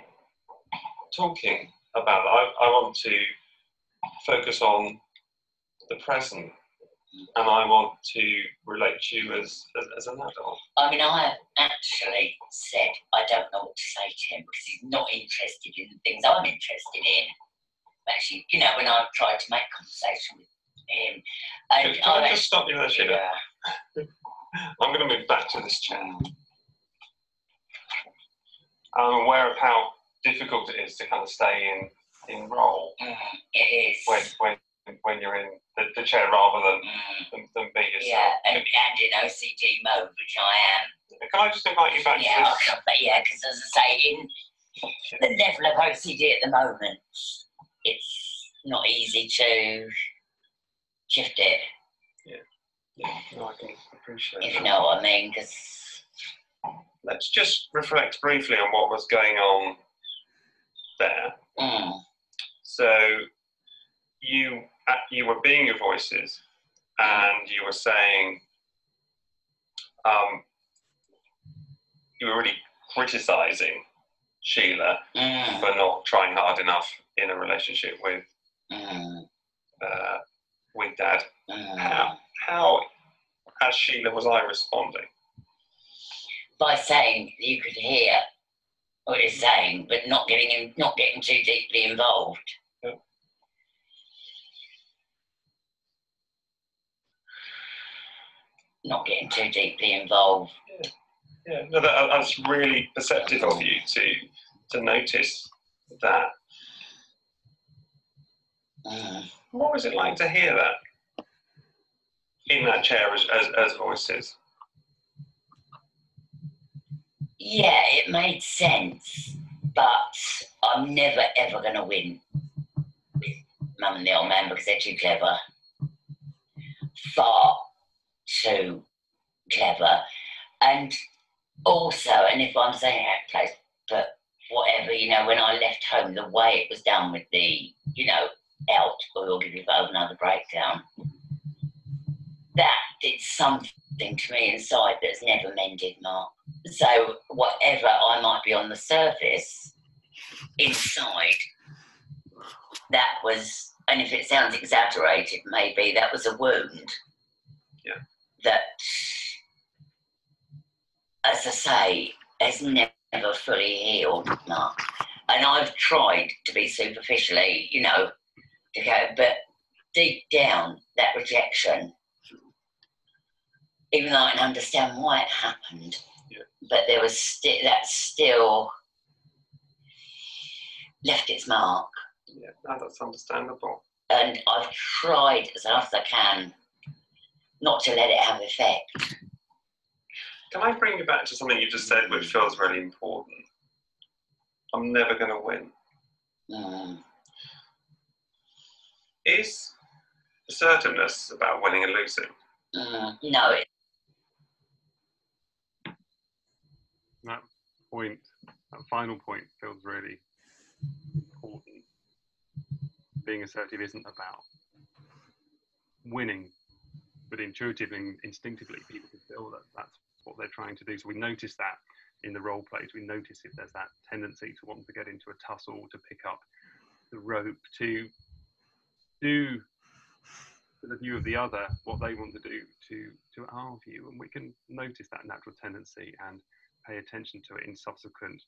talking about that. I want to focus on the present, and I want to relate to you as an adult. I mean, I have actually said I don't know what to say to him because he's not interested in the things I'm interested in. Actually, you know, when I've tried to make conversation with him. And Can I just stop you there, Sheila? Yeah. I'm going to move back to this chair. I'm aware of how difficult it is to kind of stay in role. It is. When you're in the chair rather than be yourself. Yeah, and in OCD mode, which I am. Can I just invite you back to this? Yeah, because as I say, in the level of OCD at the moment, it's not easy to shift it. Yeah, no, I can appreciate if you know what I mean, because... Let's just reflect briefly on what was going on there. So, you were being your voices, and you were saying you were really criticising Sheila for not trying hard enough in a relationship with Dad. how, as Sheila, was I responding? By saying you could hear what he's saying, but not getting too deeply involved. Yeah. Not getting too deeply involved. Yeah, no, that's really perceptive of you to notice that. What was it like to hear that in that chair as voices? Yeah, it made sense, but I'm never ever going to win with Mum and the old man because they're too clever. Far too clever. And also, and if I'm saying out of place, but whatever, you know, when I left home, the way it was done with the, you know, out, or we'll give you both another breakdown, that did something to me inside that's never mended, Mark. So whatever I might be on the surface, inside, that was, and if it sounds exaggerated, maybe that was a wound. Yeah. That, as I say, has never fully healed, Mark. And I've tried to be superficially, you know, to go, but deep down, that rejection, even though I can understand why it happened, yeah, but there was that still left its mark. Yeah, no, that's understandable. And I've tried as hard as I can not to let it have effect. Can I bring you back to something you just said, which feels really important? I'm never going to win. Is assertiveness about winning and losing? No. That point, that final point, feels really important. Being assertive isn't about winning, but intuitively and instinctively, people can feel that that's what they're trying to do. So we notice that in the role plays. We notice if there's that tendency to want to get into a tussle, to pick up the rope, to do to the view of the other what they want to do to our view, and we can notice that natural tendency and pay attention to it in subsequent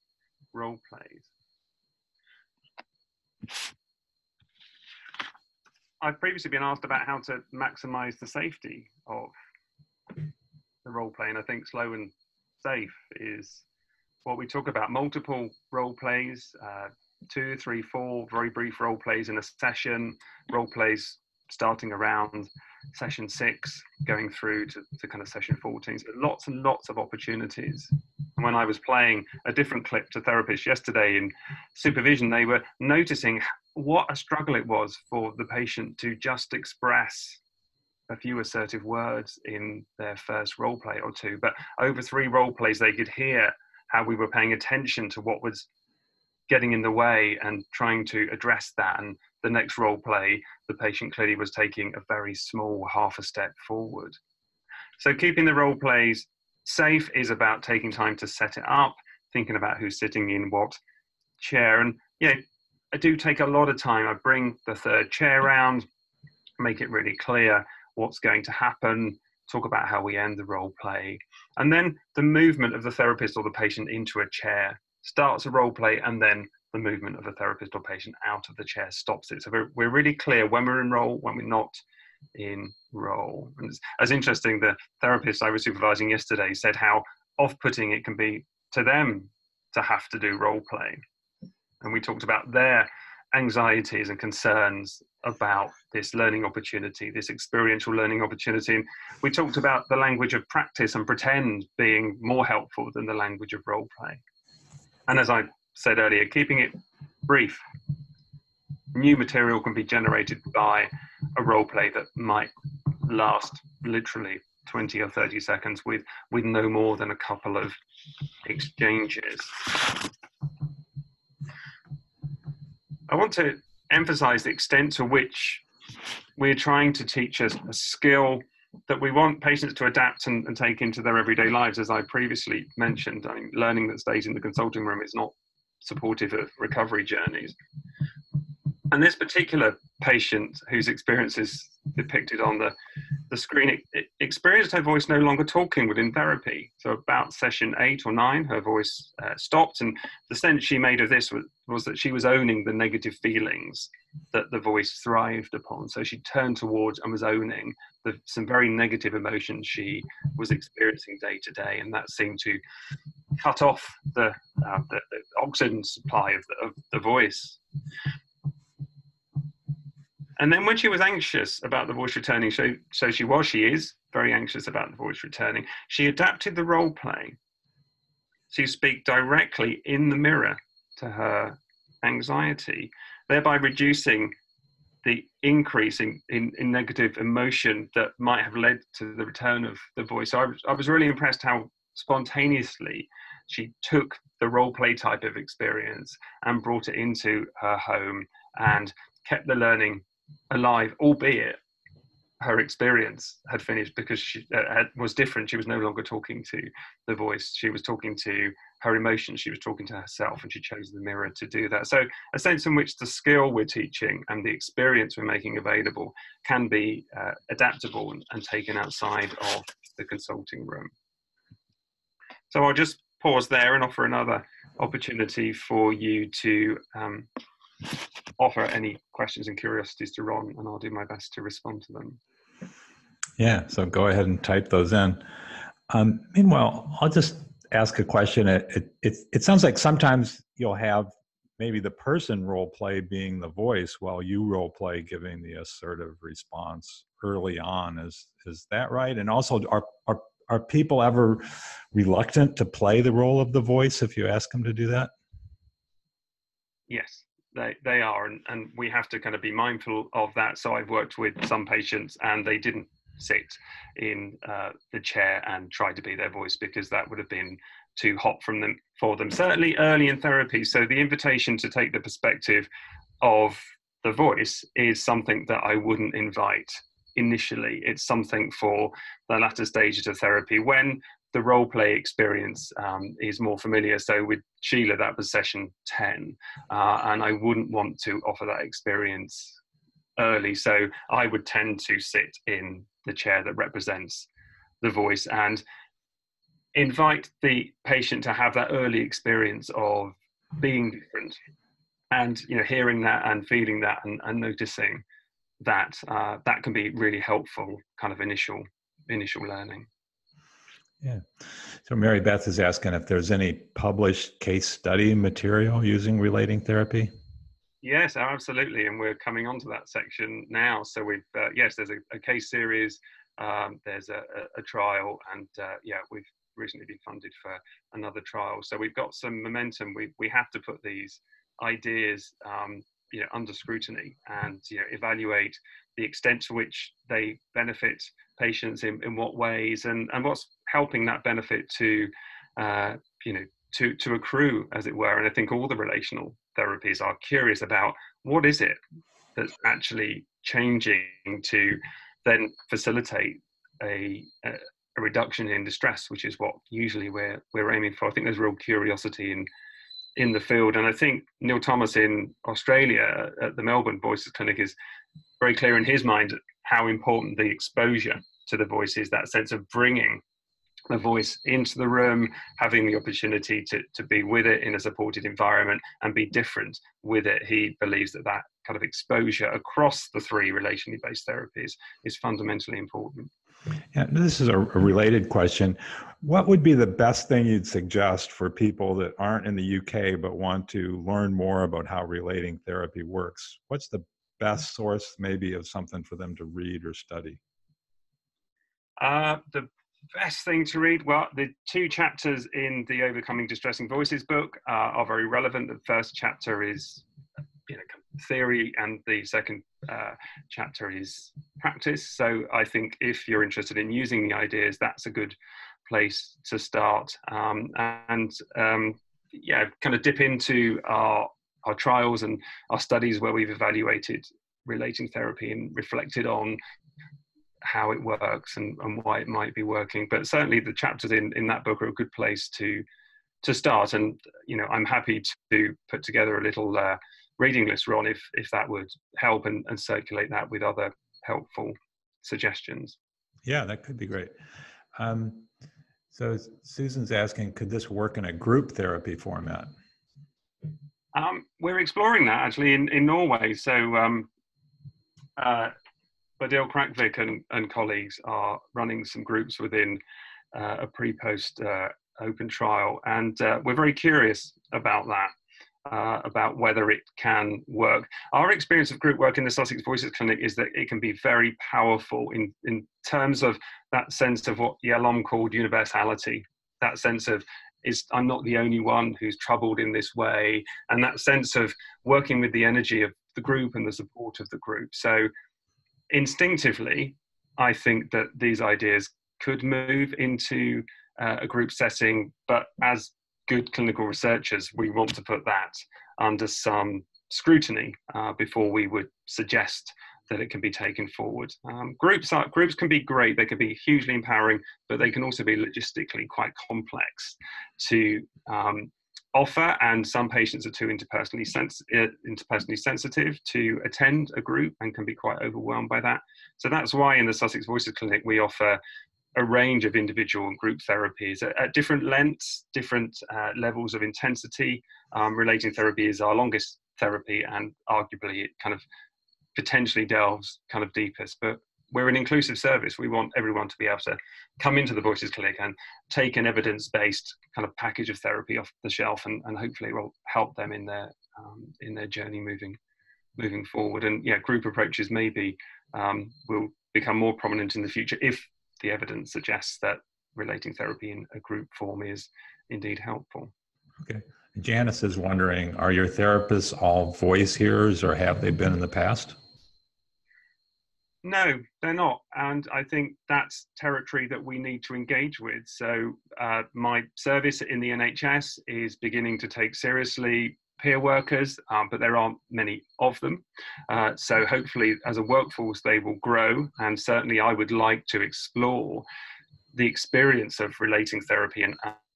role plays. I've previously been asked about how to maximize the safety of the role play, and I think slow and safe is what we talk about. Multiple role plays, 2, 3, 4 very brief role plays in a session, role plays starting around session 6, going through to kind of session 14. So lots and lots of opportunities. And when I was playing a different clip to therapists yesterday in supervision, they were noticing what a struggle it was for the patient to just express a few assertive words in their first role play or two. But over 3 role plays, they could hear how we were paying attention to what was getting in the way and trying to address that. And the next role play, the patient clearly was taking a very small half a step forward. So keeping the role plays safe is about taking time to set it up, thinking about who's sitting in what chair. And yeah, I do take a lot of time. I bring the third chair round, make it really clear what's going to happen, talk about how we end the role play. And then the movement of the therapist or the patient into a chair starts a role play, and then the movement of a therapist or patient out of the chair stops it. So we're really clear when we're in role, when we're not in role. And it's interesting, the therapist I was supervising yesterday said how off-putting it can be to them to have to do role play. And we talked about their anxieties and concerns about this learning opportunity, this experiential learning opportunity. And we talked about the language of practice and pretend being more helpful than the language of role play. And as I said earlier, keeping it brief. New material can be generated by a role play that might last literally 20 or 30 seconds with no more than a couple of exchanges. I want to emphasize the extent to which we're trying to teach us a skill that we want patients to adapt and take into their everyday lives. As I previously mentioned, I mean, learning that stays in the consulting room is not supportive of recovery journeys. And this particular patient, whose experience is depicted on the screen, experienced her voice no longer talking within therapy. So about session 8 or 9, her voice stopped, and the sense she made of this was that she was owning the negative feelings that the voice thrived upon. So she turned towards and was owning some very negative emotions she was experiencing day to day, and that seemed to cut off the oxygen supply of the voice. And then when she was anxious about the voice returning, so she is very anxious about the voice returning, she adapted the role play to speak directly in the mirror to her anxiety, thereby reducing the increase in negative emotion that might have led to the return of the voice. So I was really impressed how spontaneously she took the role play type of experience and brought it into her home and kept the learning alive, albeit her experience had finished because she was different. She was no longer talking to the voice. She was talking to her emotions. She was talking to herself, and she chose the mirror to do that. So a sense in which the skill we're teaching and the experience we're making available can be adaptable and taken outside of the consulting room. So I'll just pause there and offer another opportunity for you to offer any questions and curiosities to Ron, and I'll do my best to respond to them. Yeah, so go ahead and type those in. Meanwhile, I'll just ask a question. It sounds like sometimes you'll have maybe the person role play being the voice while you role play giving the assertive response early on. Is that right? And also, are people ever reluctant to play the role of the voice if you ask them to do that? Yes. They are, and we have to kind of be mindful of that. So I've worked with some patients and they didn't sit in the chair and try to be their voice because that would have been too hot for them, certainly early in therapy. So the invitation to take the perspective of the voice is something that I wouldn't invite initially. It's something for the latter stages of therapy when the role play experience is more familiar. So with Sheila, that was session 10, and I wouldn't want to offer that experience early. So I would tend to sit in the chair that represents the voice and invite the patient to have that early experience of being different, and hearing that and feeling that and noticing that that can be really helpful kind of initial learning. Yeah. So Mary Beth is asking if there's any published case study material using relating therapy. Yes, absolutely. And we're coming on to that section now. So we've, yes, there's a case series, there's a trial, and we've recently been funded for another trial. So we've got some momentum. We have to put these ideas under scrutiny and evaluate the extent to which they benefit patients in what ways, and what's helping that benefit to accrue, as it were. And I think all the relational therapies are curious about what is it that's actually changing to then facilitate a reduction in distress, which is what usually we're aiming for. I think there's real curiosity in the field, and I think Neil Thomas in Australia at the Melbourne Voices Clinic is very clear in his mind how important the exposure to the voice is, that sense of bringing the voice into the room, having the opportunity to be with it in a supported environment and be different with it. He believes that kind of exposure across the 3 relationally based therapies is fundamentally important. Yeah, this is a related question. What would be the best thing you'd suggest for people that aren't in the UK but want to learn more about how relating therapy works? What's the best source maybe of something for them to read or study? The best thing to read, well, the 2 chapters in the Overcoming Distressing Voices book are very relevant. The first chapter is theory, and the second chapter is practice. So I think if you're interested in using the ideas, that's a good place to start. Kind of dip into our trials and our studies where we've evaluated relating therapy and reflected on how it works and why it might be working. But certainly the chapters in that book are a good place to start. And I'm happy to put together a little reading list, Ron, if that would help, and circulate that with other helpful suggestions. Yeah, that could be great. So Susan's asking, could this work in a group therapy format? We're exploring that actually in Norway. So Bodil Krakvik and colleagues are running some groups within a pre-post open trial, and we're very curious about that. About whether it can work. Our experience of group work in the Sussex Voices Clinic is that it can be very powerful in terms of that sense of what Yalom called universality, that sense of I'm not the only one who's troubled in this way, and that sense of working with the energy of the group and the support of the group. So instinctively, I think that these ideas could move into a group setting, but as good clinical researchers, we want to put that under some scrutiny before we would suggest that it can be taken forward. Groups can be great, they can be hugely empowering, but they can also be logistically quite complex to offer, and some patients are too interpersonally sensitive to attend a group and can be quite overwhelmed by that. So that's why in the Sussex Voices Clinic we offer a range of individual and group therapies at different lengths, different levels of intensity. Relating therapy is our longest therapy, and arguably it kind of potentially delves kind of deepest, but we're an inclusive service. We want everyone to be able to come into the Voices Clinic and take an evidence-based kind of package of therapy off the shelf, and hopefully it will help them in their journey moving forward. And yeah, group approaches maybe will become more prominent in the future if the evidence suggests that relating therapy in a group form is indeed helpful. Okay. Janice is wondering, are your therapists all voice hearers, or have they been in the past? No, they're not. And I think that's territory that we need to engage with. So my service in the NHS is beginning to take seriously peer workers, but there aren't many of them. So hopefully as a workforce, they will grow. And certainly I would like to explore the experience of relating therapy and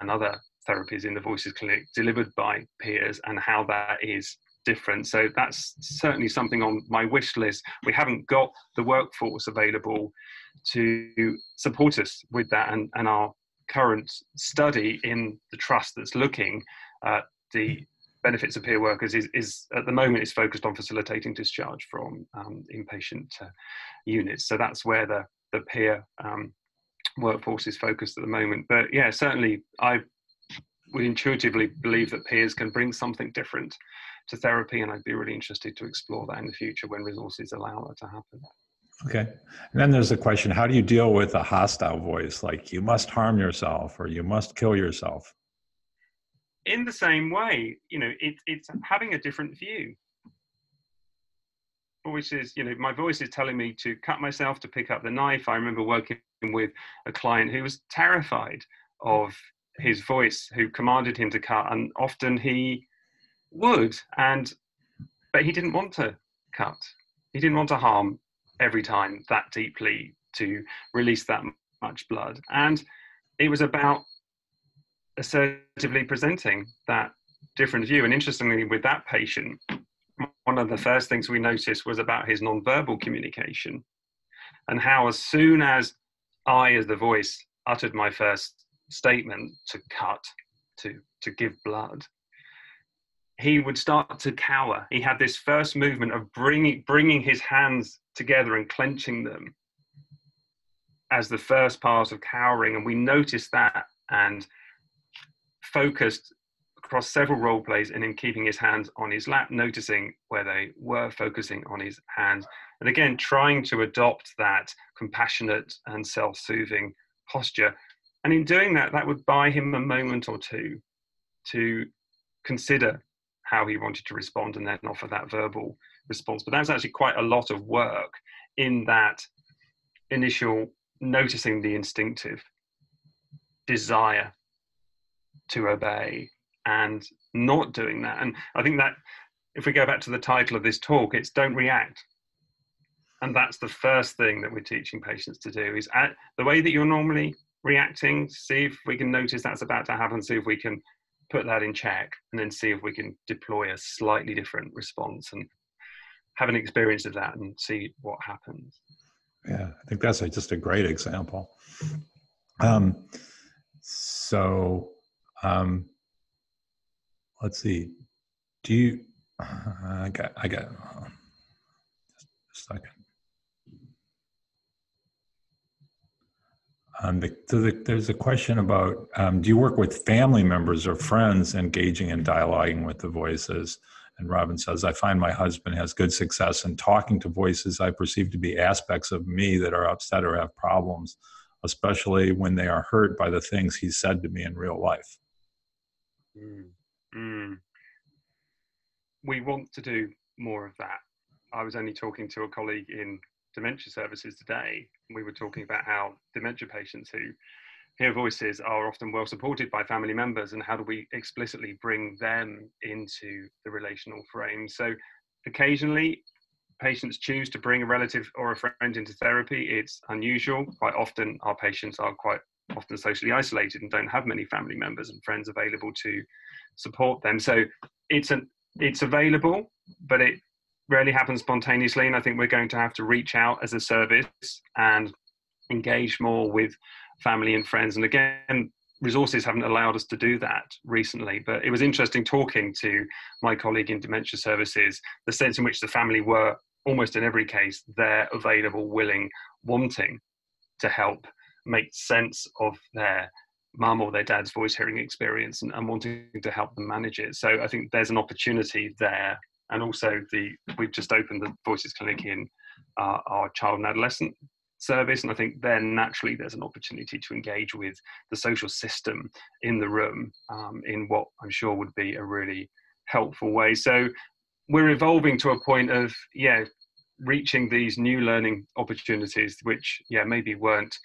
other therapies in the Voices Clinic delivered by peers, and how that is different. So that's certainly something on my wish list. We haven't got the workforce available to support us with that. And our current study in the trust that's looking at the benefits of peer workers is at the moment is focused on facilitating discharge from inpatient units. So that's where the peer workforce is focused at the moment. But yeah, certainly I would intuitively believe that peers can bring something different to therapy, and I'd be really interested to explore that in the future when resources allow that to happen. Okay. And then there's a question, how do you deal with a hostile voice, like you must harm yourself or you must kill yourself? In the same way, it's having a different view. Voices, my voice is telling me to cut myself, to pick up the knife. I remember working with a client who was terrified of his voice, who commanded him to cut, and often he would, but he didn't want to cut. He didn't want to harm every time that deeply, to release that much blood. And it was about assertively presenting that different view. And interestingly, with that patient, one of the first things we noticed was about his nonverbal communication, and how as soon as I, as the voice, uttered my first statement to cut, to give blood, he would start to cower. He had this first movement of bringing his hands together and clenching them as the first part of cowering. And we noticed that and focused across several role plays and in keeping his hands on his lap, noticing where they were, focusing on his hands. And again, trying to adopt that compassionate and self-soothing posture. And in doing that, that would buy him a moment or two to consider how he wanted to respond and then offer that verbal response. But that's actually quite a lot of work in that initial noticing the instinctive desire to obey and not doing that. And I think that if we go back to the title of this talk, it's don't react. And that's the first thing that we're teaching patients to do, is the way that you're normally reacting, see if we can notice that's about to happen, see if we can put that in check, and then see if we can deploy a slightly different response and have an experience of that and see what happens. Yeah, I think that's just a great example. Let's see. Do you? I got. Just a second. There's a question about, do you work with family members or friends engaging in dialoguing with the voices? And Robin says, I find my husband has good success in talking to voices I perceive to be aspects of me that are upset or have problems, especially when they are hurt by the things he said to me in real life. We want to do more of that. I was only talking to a colleague in dementia services today. We were talking about how dementia patients who hear voices are often well supported by family members, and how do we explicitly bring them into the relational frame. So occasionally patients choose to bring a relative or a friend into therapy. It's unusual. Quite often our patients are quite often socially isolated and don't have many family members and friends available to support them. So it's available, but it rarely happens spontaneously, and I think we're going to have to reach out as a service and engage more with family and friends. And again, resources haven't allowed us to do that recently, but it was interesting talking to my colleague in dementia services, the sense in which the family were almost in every case there, available, willing, wanting to help make sense of their mum or their dad's voice hearing experience, and wanting to help them manage it. So I think there's an opportunity there. And also we've just opened the Voices Clinic in our child and adolescent service, and I think then naturally there's an opportunity to engage with the social system in the room in what I'm sure would be a really helpful way. So we're evolving to a point of reaching these new learning opportunities, which maybe weren't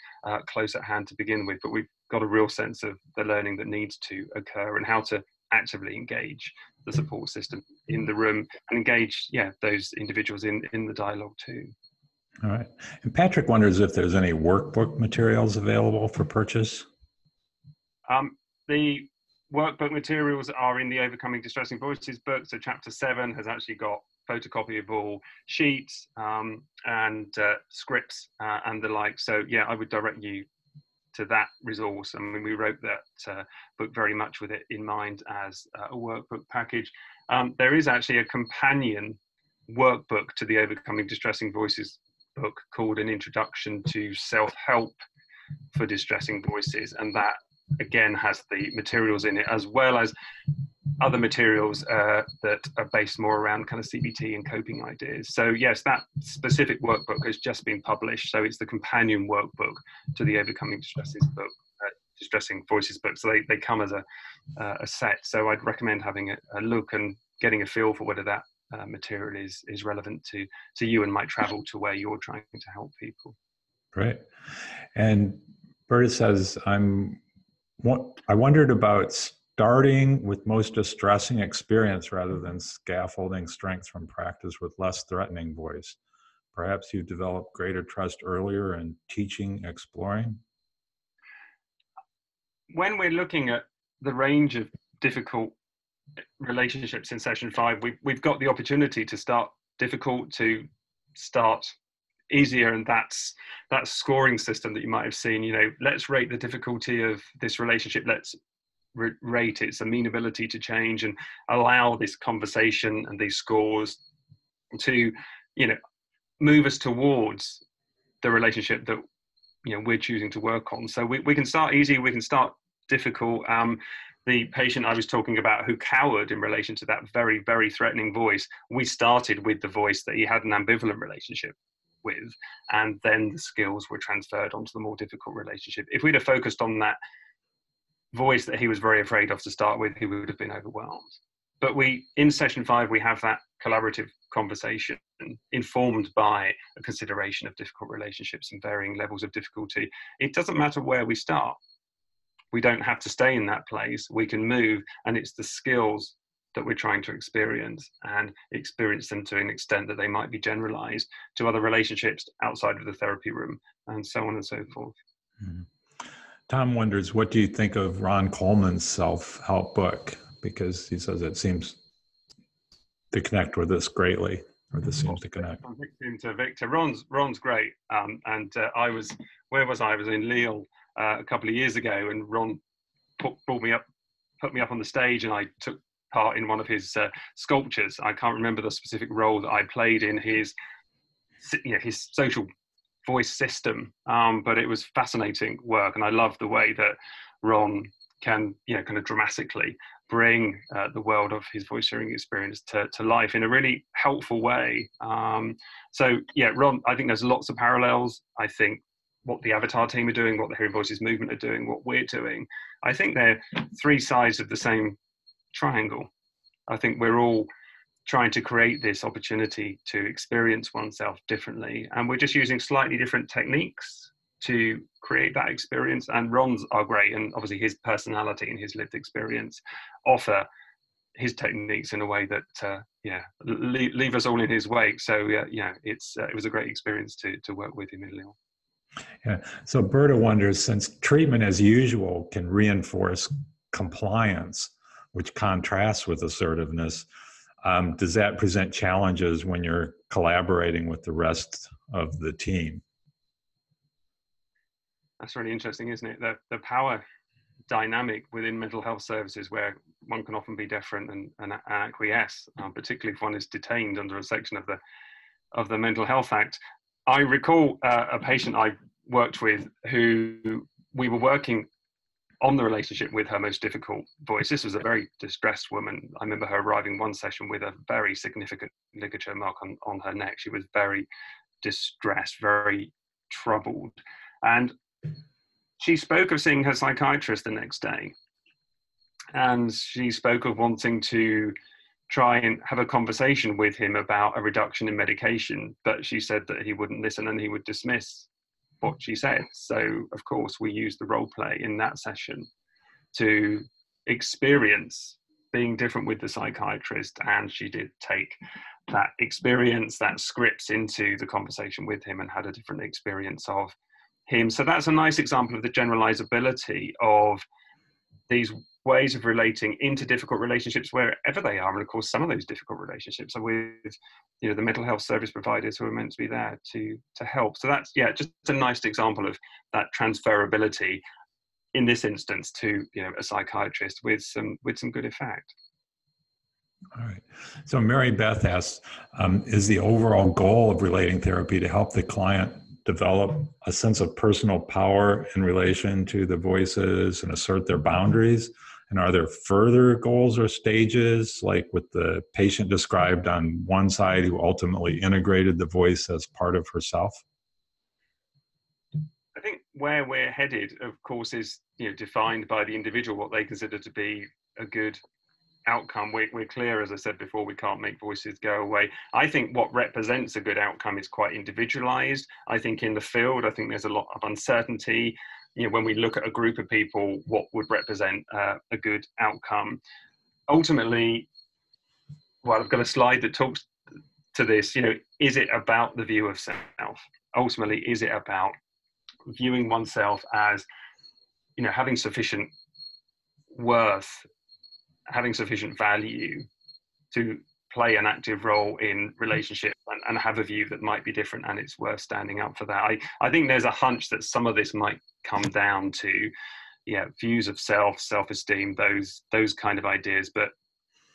close at hand to begin with, but we've got a real sense of the learning that needs to occur and how to actively engage the support system in the room and engage those individuals in the dialogue too. All right. And Patrick wonders if there's any workbook materials available for purchase. The workbook materials are in the Overcoming Distressing Voices book. So chapter 7 has actually got photocopiable sheets and scripts and the like. So I would direct you to that resource. I mean, we wrote that book very much with it in mind as a workbook package. There is actually a companion workbook to the Overcoming Distressing Voices book called An Introduction to Self-Help for Distressing Voices, and that again has the materials in it as well as other materials that are based more around kind of CBT and coping ideas. So yes, that specific workbook has just been published. So it's the companion workbook to the Overcoming Distressing Voices book. So they come as a set. So I'd recommend having a look and getting a feel for whether that material is relevant to you and might travel to where you're trying to help people. Great. And Berta says, I wondered about starting with most distressing experience rather than scaffolding strength from practice with less threatening voice. Perhaps you developed greater trust earlier in teaching, exploring? When we're looking at the range of difficult relationships in session 5, we've got the opportunity to start difficult, to start easier, and that's that scoring system that you might have seen. Let's rate the difficulty of this relationship. Let's rate its amenability to change and allow this conversation and these scores to move us towards the relationship that we're choosing to work on. So we can start easy, we can start difficult. The patient I was talking about who cowered in relation to that very, very threatening voice, we started with the voice that he had an ambivalent relationship with, and then the skills were transferred onto the more difficult relationship. If we'd have focused on that voice that he was very afraid of to start with, he would have been overwhelmed. But in session 5, we have that collaborative conversation informed by a consideration of difficult relationships and varying levels of difficulty. It doesn't matter where we start. We don't have to stay in that place. We can move, and it's the skills that we're trying to experience and experience them to an extent that they might be generalized to other relationships outside of the therapy room, and so on and so forth. Mm-hmm. Tom wonders, what do you think of Ron Coleman's self-help book? Because he says it seems to connect with this greatly, or this seems to connect. From victim to victor. Ron's great. I was in Lille a couple of years ago, and Ron put me up on the stage, and I took part in one of his sculptures. I can't remember the specific role that I played in his social voice system, but it was fascinating work, and I love the way that Ron can kind of dramatically bring the world of his voice hearing experience to life in a really helpful way. So yeah, Ron, I think there's lots of parallels. I think what the Avatar team are doing, what the Hearing Voices movement are doing, what we're doing, I think they're three sides of the same triangle. I think we're all trying to create this opportunity to experience oneself differently, and we're just using slightly different techniques to create that experience. And Ron's are great, and obviously his personality and his lived experience offer his techniques in a way that leave us all in his wake. So it was a great experience to work with him in Lille. Yeah. So Berta wonders, since treatment as usual can reinforce compliance, which contrasts with assertiveness, does that present challenges when you're collaborating with the rest of the team? That's really interesting, isn't it? The power dynamic within mental health services, where one can often be deferent and acquiesce, particularly if one is detained under a section of the Mental Health Act. I recall a patient I worked with who we were working on the relationship with her most difficult voice. This was a very distressed woman. I remember her arriving one session with a very significant ligature mark on her neck. She was very distressed, very troubled. And she spoke of seeing her psychiatrist the next day. And she spoke of wanting to try and have a conversation with him about a reduction in medication, but she said that he wouldn't listen and he would dismiss what she said. So of course we used the role play in that session to experience being different with the psychiatrist, and she did take that experience, that scripts, into the conversation with him and had a different experience of him. So that's a nice example of the generalizability of these ways of relating into difficult relationships wherever they are. And of course, some of those difficult relationships are with the mental health service providers who are meant to be there to help. So that's just a nice example of that transferability in this instance to a psychiatrist with some good effect. All right. So Mary Beth asks, is the overall goal of relating therapy to help the client develop a sense of personal power in relation to the voices and assert their boundaries? And are there further goals or stages, like with the patient described on one side who ultimately integrated the voice as part of herself? I think where we're headed, of course, is defined by the individual, what they consider to be a good outcome. We're clear, as I said before, we can't make voices go away. I think what represents a good outcome is quite individualized. I think in the field, I think there's a lot of uncertainty. When we look at a group of people, what would represent a good outcome? Ultimately, well, I've got a slide that talks to this. Is it about the view of self? Ultimately, is it about viewing oneself as, having sufficient worth, having sufficient value to play an active role in relationship and have a view that might be different, and it's worth standing up for that. I think there's a hunch that some of this might come down to views of self-esteem, those kind of ideas, but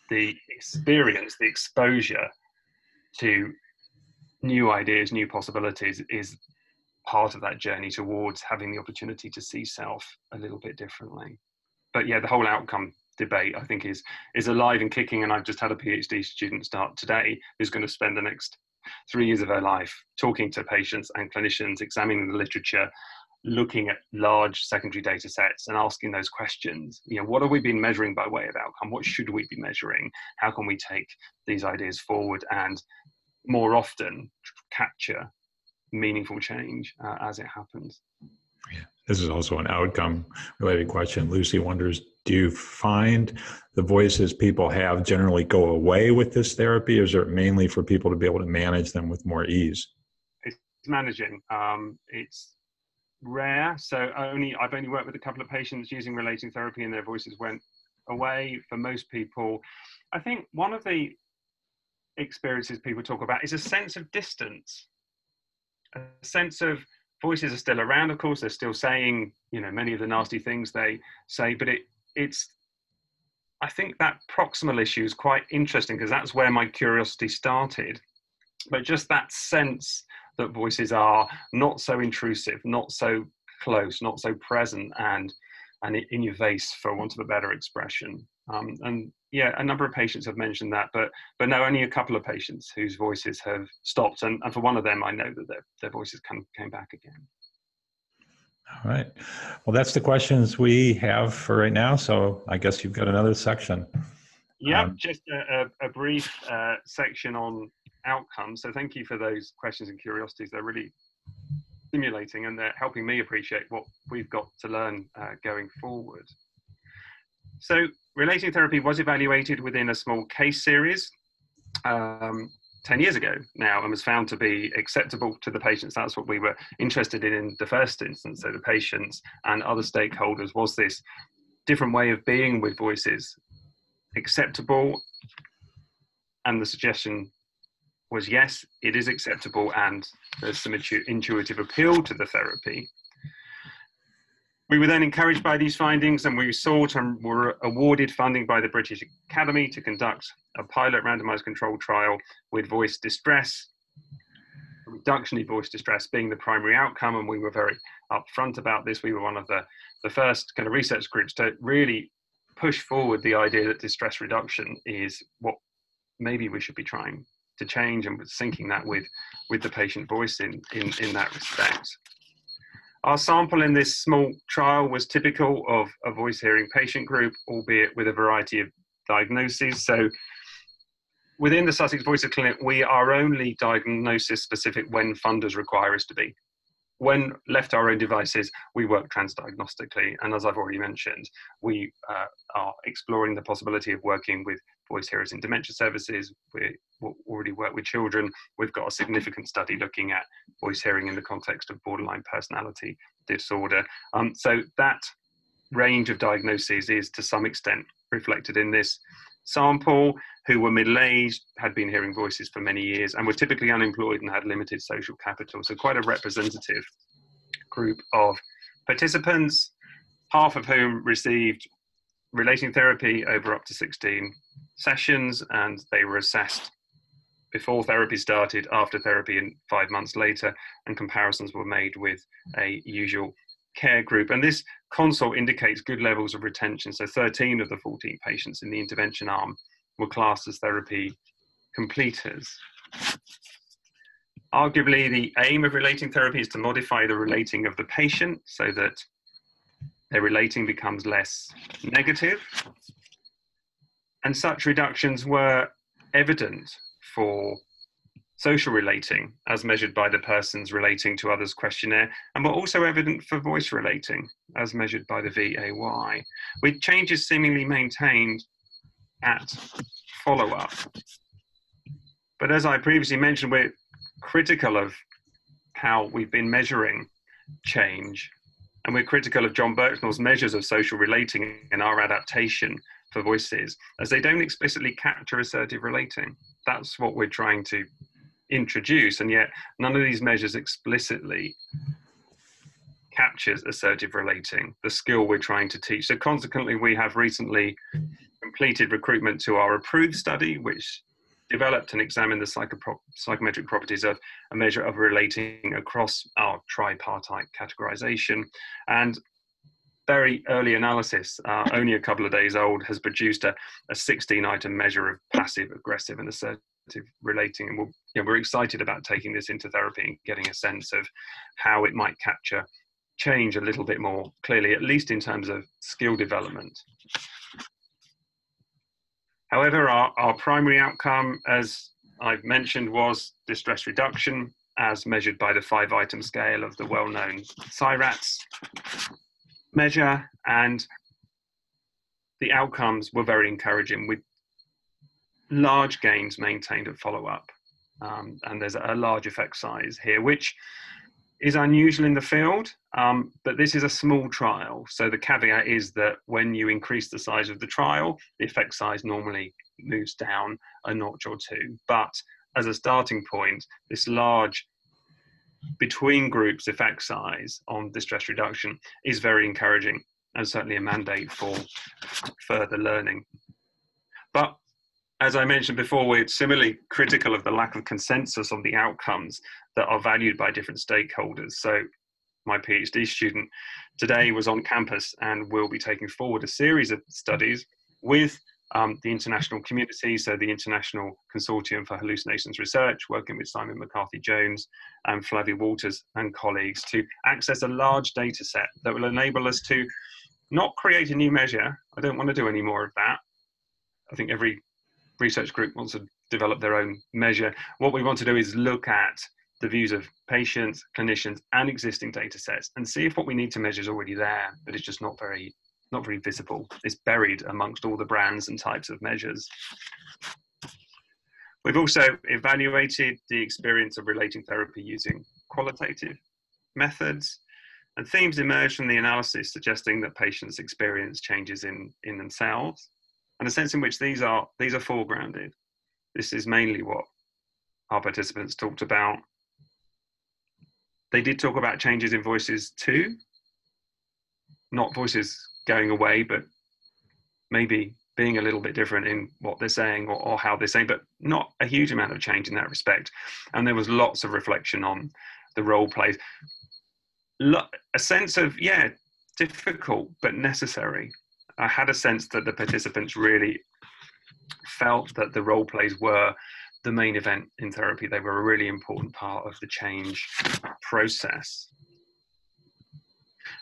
the experience, the exposure to new ideas, new possibilities is part of that journey towards having the opportunity to see self a little bit differently. But the whole outcome debate, I think, is alive and kicking, and I've just had a PhD student start today who's going to spend the next 3 years of her life talking to patients and clinicians, examining the literature, looking at large secondary data sets and asking those questions. What have we been measuring by way of outcome? What should we be measuring? How can we take these ideas forward and more often capture meaningful change as it happens? Yeah. This is also an outcome-related question. Lucy wonders, do you find the voices people have generally go away with this therapy, or is it mainly for people to be able to manage them with more ease? It's managing. It's rare. So I've only worked with a couple of patients using relating therapy and their voices went away. For most people, I think one of the experiences people talk about is a sense of distance, a sense of voices are still around. Of course, they're still saying, you know, many of the nasty things they say, but it's, I think that proximal issue is quite interesting because that's where my curiosity started. But just that sense that voices are not so intrusive, not so close, not so present and in your face, for want of a better expression. And yeah, a number of patients have mentioned that, but no, only a couple of patients whose voices have stopped. And for one of them, I know that their voices came back again. All right. Well, that's the questions we have for right now. So I guess you've got another section. Yeah, just a brief section on outcomes. So thank you for those questions and curiosities. They're really stimulating and they're helping me appreciate what we've got to learn going forward. So relating therapy was evaluated within a small case series 10 years ago now and was found to be acceptable to the patients. That's what we were interested in the first instance. So the patients and other stakeholders, was this different way of being with voices acceptable? And the suggestion was yes, it is acceptable and there's some intuitive appeal to the therapy. We were then encouraged by these findings and we sought and were awarded funding by the British Academy to conduct a pilot randomized controlled trial with voice distress, reduction in voice distress being the primary outcome. And we were very upfront about this. We were one of the first kind of research groups to really push forward the idea that distress reduction is what maybe we should be trying to change, and syncing that with the patient voice in that respect. Our sample in this small trial was typical of a voice hearing patient group, albeit with a variety of diagnoses. So within the Sussex Voices Clinic, we are only diagnosis specific when funders require us to be. When left to our own devices, we work transdiagnostically. And as I've already mentioned, we are exploring the possibility of working with voice hearers in dementia services. We already work with children. We've got a significant study looking at voice hearing in the context of borderline personality disorder. So that range of diagnoses is to some extent reflected in this sample, who were middle-aged, had been hearing voices for many years, and were typically unemployed and had limited social capital. So quite a representative group of participants, half of whom received relating therapy over up to 16 sessions, and they were assessed before therapy started, after therapy, and 5 months later, and comparisons were made with a usual care group. And this consult indicates good levels of retention. So 13 of the 14 patients in the intervention arm were classed as therapy completers. Arguably, the aim of relating therapy is to modify the relating of the patient so that their relating becomes less negative. And such reductions were evident for social relating, as measured by the person's relating to others questionnaire, and were also evident for voice relating, as measured by the VAY, with changes seemingly maintained at follow-up. But as I previously mentioned, we're critical of how we've been measuring change, and we're critical of John Birchnall's measures of social relating and our adaptation for voices, as they don't explicitly capture assertive relating. That's what we're trying to introduce, and yet none of these measures explicitly captures assertive relating, the skill we're trying to teach. So consequently, we have recently completed recruitment to our approved study, which developed and examined the psychometric properties of a measure of relating across our tripartite categorization. And very early analysis, only a couple of days old, has produced a 16-item measure of passive, aggressive, and assertive relating. And we're excited about taking this into therapy and getting a sense of how it might capture change a little bit more clearly, at least in terms of skill development. However, our primary outcome, as I've mentioned, was distress reduction, as measured by the 5-item scale of the well-known CIRATS measure, and the outcomes were very encouraging, with large gains maintained at follow-up. And there's a large effect size here, which is unusual in the field, but this is a small trial. So the caveat is that when you increase the size of the trial, the effect size normally moves down a notch or two. But as a starting point, this large between groups effect size on distress reduction is very encouraging and certainly a mandate for further learning. But as I mentioned before, we're similarly critical of the lack of consensus on the outcomes that are valued by different stakeholders. So my PhD student today was on campus and will be taking forward a series of studies with the international community, so the International Consortium for Hallucinations Research, working with Simon McCarthy-Jones and Flavie Walters and colleagues, to access a large data set that will enable us to not create a new measure. I don't want to do any more of that. I think every research group wants to develop their own measure. What we want to do is look at the views of patients, clinicians, and existing data sets and see if what we need to measure is already there, but it's just not very visible. It's buried amongst all the brands and types of measures. We've also evaluated the experience of relating therapy using qualitative methods, and themes emerged from the analysis suggesting that patients experience changes in themselves, and a sense in which these are foregrounded. This is mainly what our participants talked about. They did talk about changes in voices too, not voices going away, but maybe being a little bit different in what they're saying or how they're saying, but not a huge amount of change in that respect. And there was lots of reflection on the role plays. A sense of, yeah, difficult but necessary. I had a sense that the participants really felt that the role plays were the main event in therapy. They were a really important part of the change process.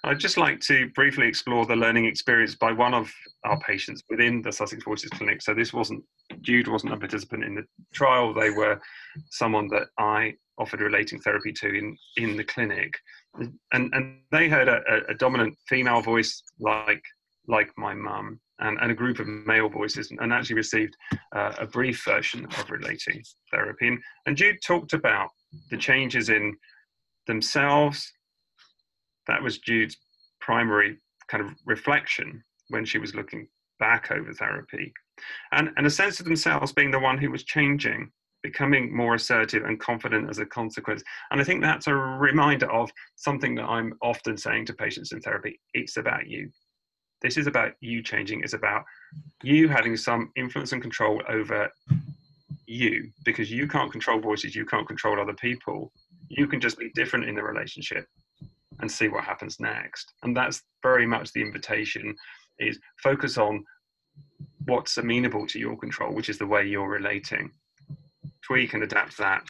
I'd just like to briefly explore the learning experience by one of our patients within the Sussex Voices Clinic. So this Jude wasn't a participant in the trial. They were someone that I offered relating therapy to in the clinic. And they heard a dominant female voice like my mum and a group of male voices, and actually received a brief version of relating therapy. And Jude talked about the changes in themselves. That was Jude's primary kind of reflection when she was looking back over therapy. And a sense of themselves being the one who was changing, becoming more assertive and confident as a consequence. And I think that's a reminder of something that I'm often saying to patients in therapy. It's about you. This is about you changing. It's about you having some influence and control over you, because you can't control voices. You can't control other people. You can just be different in the relationship and see what happens next. And that's very much the invitation, is focus on what's amenable to your control, which is the way you're relating. Tweak and adapt that.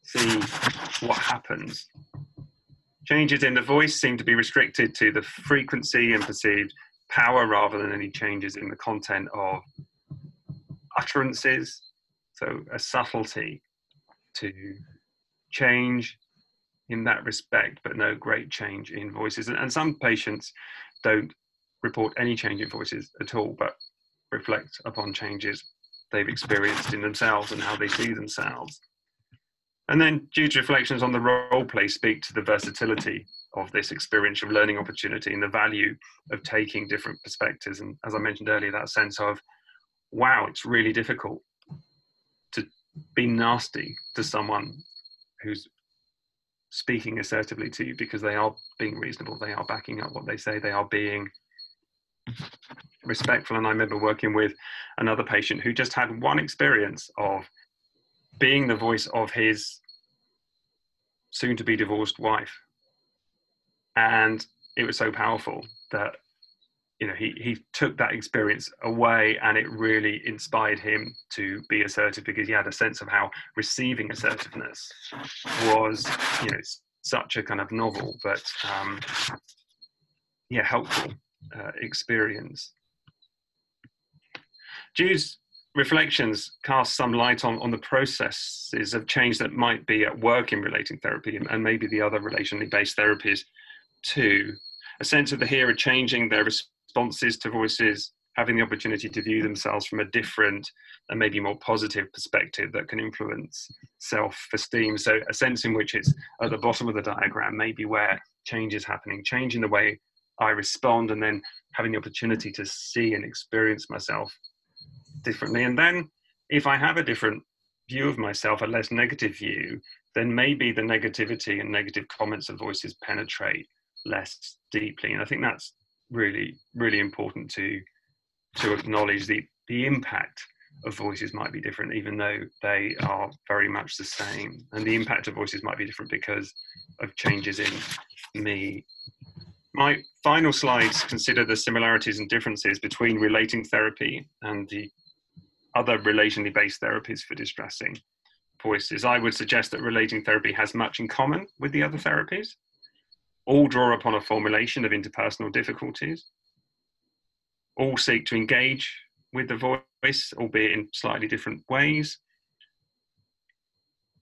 See what happens. Changes in the voice seem to be restricted to the frequency and perceived power rather than any changes in the content of utterances. So a subtlety to change in that respect, but no great change in voices. And some patients don't report any change in voices at all, but reflect upon changes they've experienced in themselves and how they see themselves. And then Jude's reflections on the role play speak to the versatility of this experiential learning opportunity and the value of taking different perspectives. And as I mentioned earlier, that sense of, wow, it's really difficult to be nasty to someone who's speaking assertively to you, because they are being reasonable, they are backing up what they say, they are being respectful. And I remember working with another patient who just had one experience of being the voice of his soon-to-be divorced wife, and it was so powerful that, you know, he took that experience away, and it really inspired him to be assertive, because he had a sense of how receiving assertiveness was, you know, such a kind of novel but helpful experience. Jude's reflections cast some light on the processes of change that might be at work in relating therapy, and maybe the other relationally based therapies too. A sense of the hearer changing their responses to voices, having the opportunity to view themselves from a different and maybe more positive perspective that can influence self-esteem. So a sense in which it's at the bottom of the diagram, maybe where change is happening, change in the way I respond, and then having the opportunity to see and experience myself differently. And then if I have a different view of myself, a less negative view, then maybe the negativity and negative comments of voices penetrate less deeply. And I think that's really, really important to acknowledge. The impact of voices might be different, even though they are very much the same. And the impact of voices might be different because of changes in me. My final slides consider the similarities and differences between relating therapy and the other relationally based therapies for distressing voices. I would suggest that relating therapy has much in common with the other therapies. All draw upon a formulation of interpersonal difficulties. All seek to engage with the voice, albeit in slightly different ways.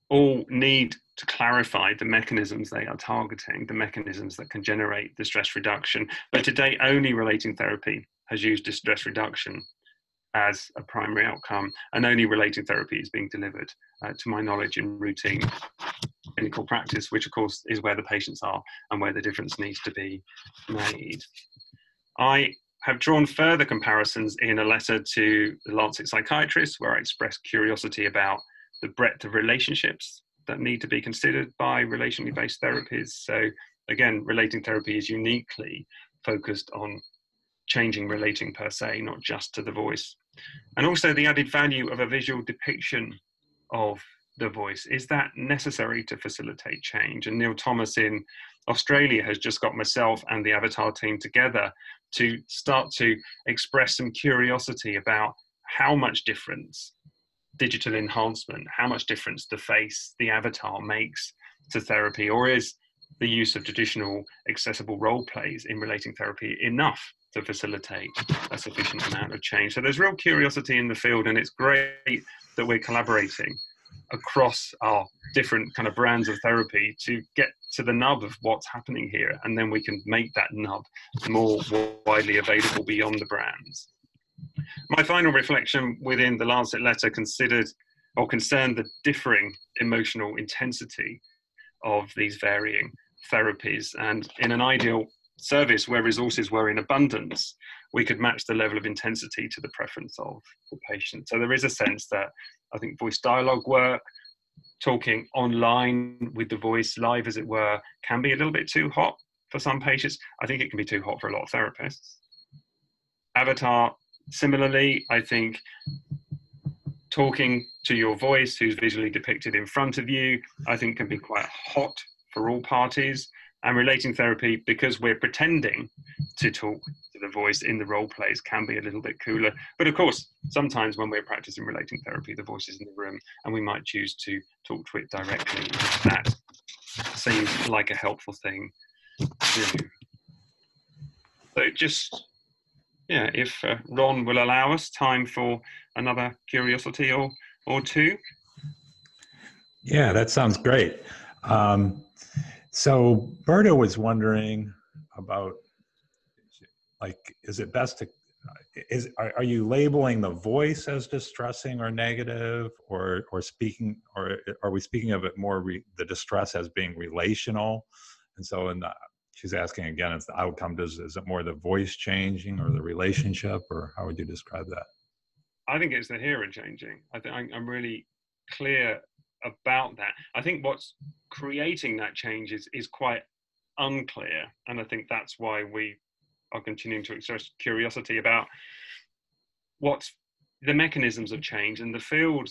All need to clarify the mechanisms they are targeting, the mechanisms that can generate distress reduction. But to date, only relating therapy has used distress reduction as a primary outcome, and only relating therapy is being delivered, to my knowledge, in routine clinical practice, which of course is where the patients are and where the difference needs to be made. I have drawn further comparisons in a letter to the Lancet Psychiatrist, where I expressed curiosity about the breadth of relationships that need to be considered by relationally based therapies. So again, relating therapy is uniquely focused on changing relating per se, not just to the voice. And also the added value of a visual depiction of the voice. Is that necessary to facilitate change? And Neil Thomas in Australia has just got myself and the Avatar team together to start to express some curiosity about how much difference digital enhancement, how much difference the face, the avatar makes to therapy, or is the use of traditional accessible role plays in relating therapy enough to facilitate a sufficient amount of change? So there's real curiosity in the field, and it's great that we're collaborating across our different kind of brands of therapy to get to the nub of what's happening here, and then we can make that nub more widely available beyond the brands. My final reflection within the Lancet letter considered or concerned the differing emotional intensity of these varying therapies, and in an ideal service where resources were in abundance, we could match the level of intensity to the preference of the patient. So there is a sense that I think voice dialogue work, talking online with the voice, live as it were, can be a little bit too hot for some patients. I think it can be too hot for a lot of therapists. Avatar, similarly, I think talking to your voice who's visually depicted in front of you, I think can be quite hot for all parties. And relating therapy, because we're pretending to talk to the voice in the role plays, can be a little bit cooler. But of course, sometimes when we're practicing relating therapy, the voice is in the room and we might choose to talk to it directly. That seems like a helpful thing to do. So just, yeah, if Ron will allow us time for another curiosity or two. Yeah, that sounds great. So Berta was wondering about, like, is it best to, are you labeling the voice as distressing or negative, or speaking, or are we speaking of it more the distress as being relational? And so she's asking again, is the outcome, is it more the voice changing or the relationship, or how would you describe that? I think it's the hearer changing. I think I'm really clear about that. I think what's creating that change is quite unclear, and I think that's why we are continuing to express curiosity about what's the mechanisms of change. And the field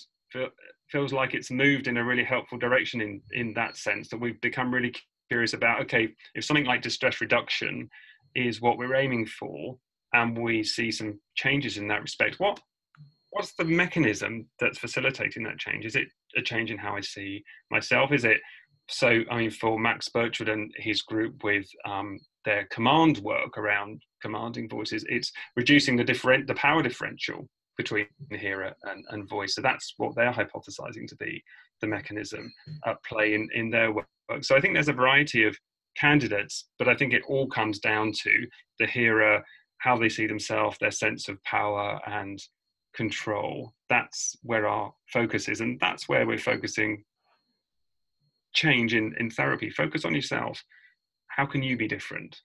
feels like it's moved in a really helpful direction in that sense, that we've become really curious about, okay, if something like distress reduction is what we're aiming for, and we see some changes in that respect, what's the mechanism that's facilitating that change? Is it a change in how I see myself? Is it, so, I mean, for Max Burchard and his group with their command work around commanding voices, it's reducing the power differential between hearer and voice. So that's what they're hypothesizing to be the mechanism at play in their work. So I think there's a variety of candidates, but I think it all comes down to the hearer how they see themselves, their sense of power and control. That's where our focus is, and that's where we're focusing change in therapy. Focus on yourself. How can you be different?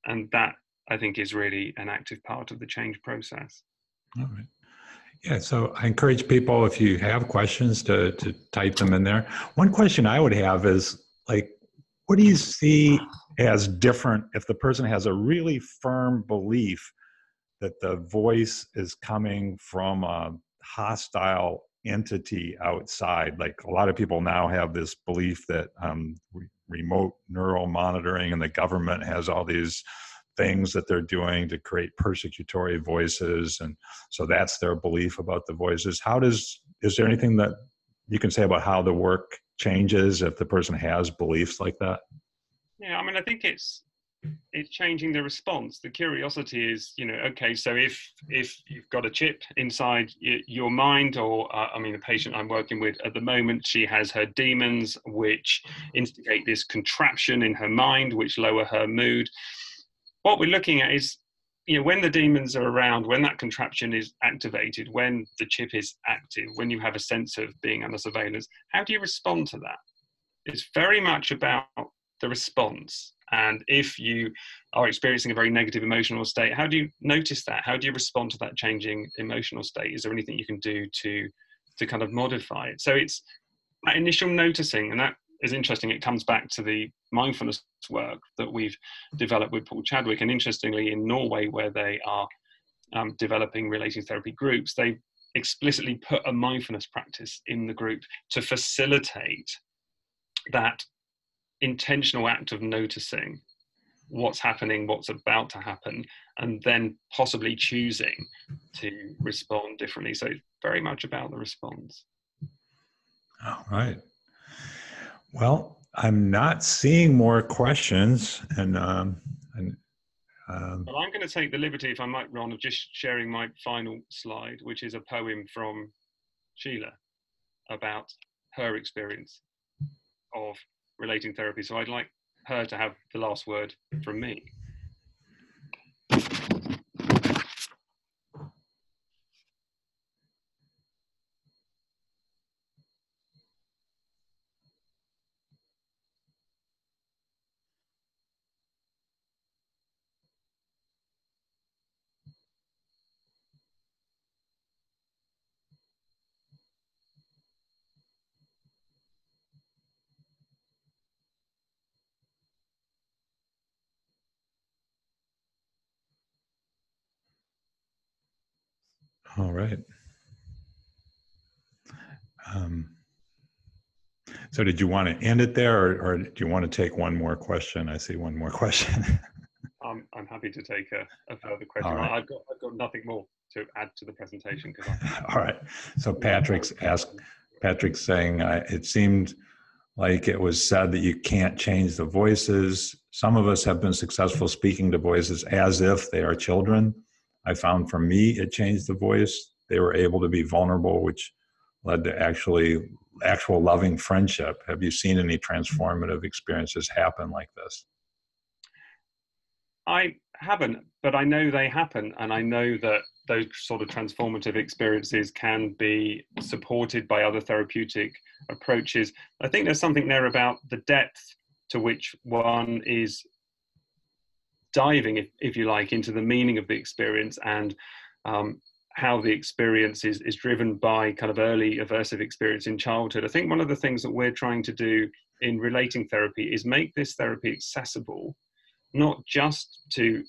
And that, I think, is really an active part of the change process. All right. Yeah, so I encourage people, if you have questions, to type them in there. One question I would have is, like, what do you see as different if the person has a really firm belief that the voice is coming from a hostile entity outside? Like, a lot of people now have this belief that remote neural monitoring and the government has all these things that they're doing to create persecutory voices, and so that's their belief about the voices. Is there anything that you can say about how the work changes if the person has beliefs like that? Yeah, I mean, I think it's changing the response. The curiosity is, okay, so if you've got a chip inside your mind, or I mean, the patient I'm working with at the moment, she has her demons, which instigate this contraption in her mind, which lower her mood. What we're looking at is, when the demons are around, when that contraption is activated, when the chip is active, when you have a sense of being under surveillance, how do you respond to that? It's very much about the response. And if you are experiencing a very negative emotional state, how do you notice that? How do you respond to that changing emotional state? Is there anything you can do to kind of modify it? So it's that initial noticing, and that is interesting. It comes back to the mindfulness work that we've developed with Paul Chadwick. And interestingly, in Norway, where they are developing relating therapy groups, they explicitly put a mindfulness practice in the group to facilitate that intentional act of noticing what's happening, what's about to happen, and then possibly choosing to respond differently. So it's very much about the response. All right. Well, I'm not seeing more questions, and well, I'm going to take the liberty, if I might, Ron, of just sharing my final slide, which is a poem from Sheila about her experience of relating therapy. So I'd like her to have the last word from me. all right. So did you want to end it there, or do you want to take one more question? I see one more question. I'm happy to take a further question. Right. I've got nothing more to add to the presentation. All right. So Patrick's saying, it seemed like it was said that you can't change the voices. Some of us have been successful speaking to voices as if they are children. I found for me, it changed the voice. They were able to be vulnerable, which led to actual loving friendship. Have you seen any transformative experiences happen like this? I haven't, but I know they happen, and I know that those sort of transformative experiences can be supported by other therapeutic approaches. I think there's something there about the depth to which one is diving, if you like, into the meaning of the experience, and how the experience is driven by kind of early aversive experience in childhood. I think one of the things that we're trying to do in relating therapy is make this therapy accessible, not just to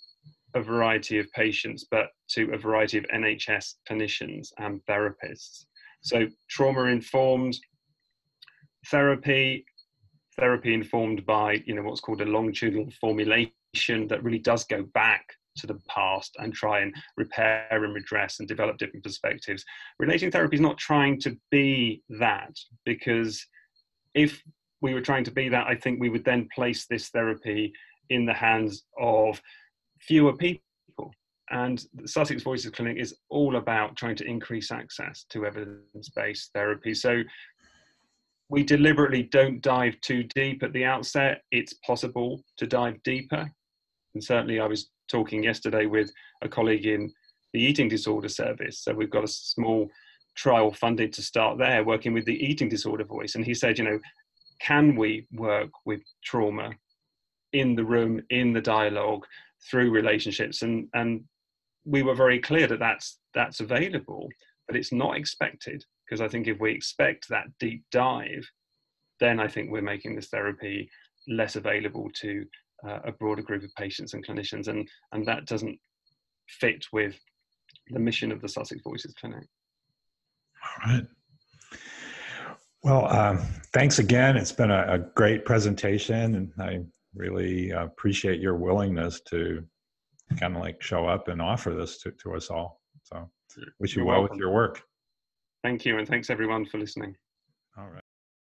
a variety of patients, but to a variety of NHS clinicians and therapists. So trauma-informed therapy informed by, what's called a longitudinal formulation that really does go back to the past and try and repair and redress and develop different perspectives. Relating therapy is not trying to be that, because if we were trying to be that, I think we would then place this therapy in the hands of fewer people. And the Sussex Voices Clinic is all about trying to increase access to evidence-based therapy. So we deliberately don't dive too deep at the outset. It's possible to dive deeper. And certainly I was talking yesterday with a colleague in the eating disorder service. So we've got a small trial funded to start there, working with the eating disorder voice. And he said, you know, can we work with trauma in the room, in the dialogue, through relationships? And we were very clear that that's available, but it's not expected. Because I think if we expect that deep dive, then I think we're making this therapy less available to a broader group of patients and clinicians, and that doesn't fit with the mission of the Sussex Voices Clinic. All right. Well, thanks again. It's been a great presentation, and I really appreciate your willingness to kind of like show up and offer this to us all. So wish you well with your work. Thank you, and thanks everyone for listening.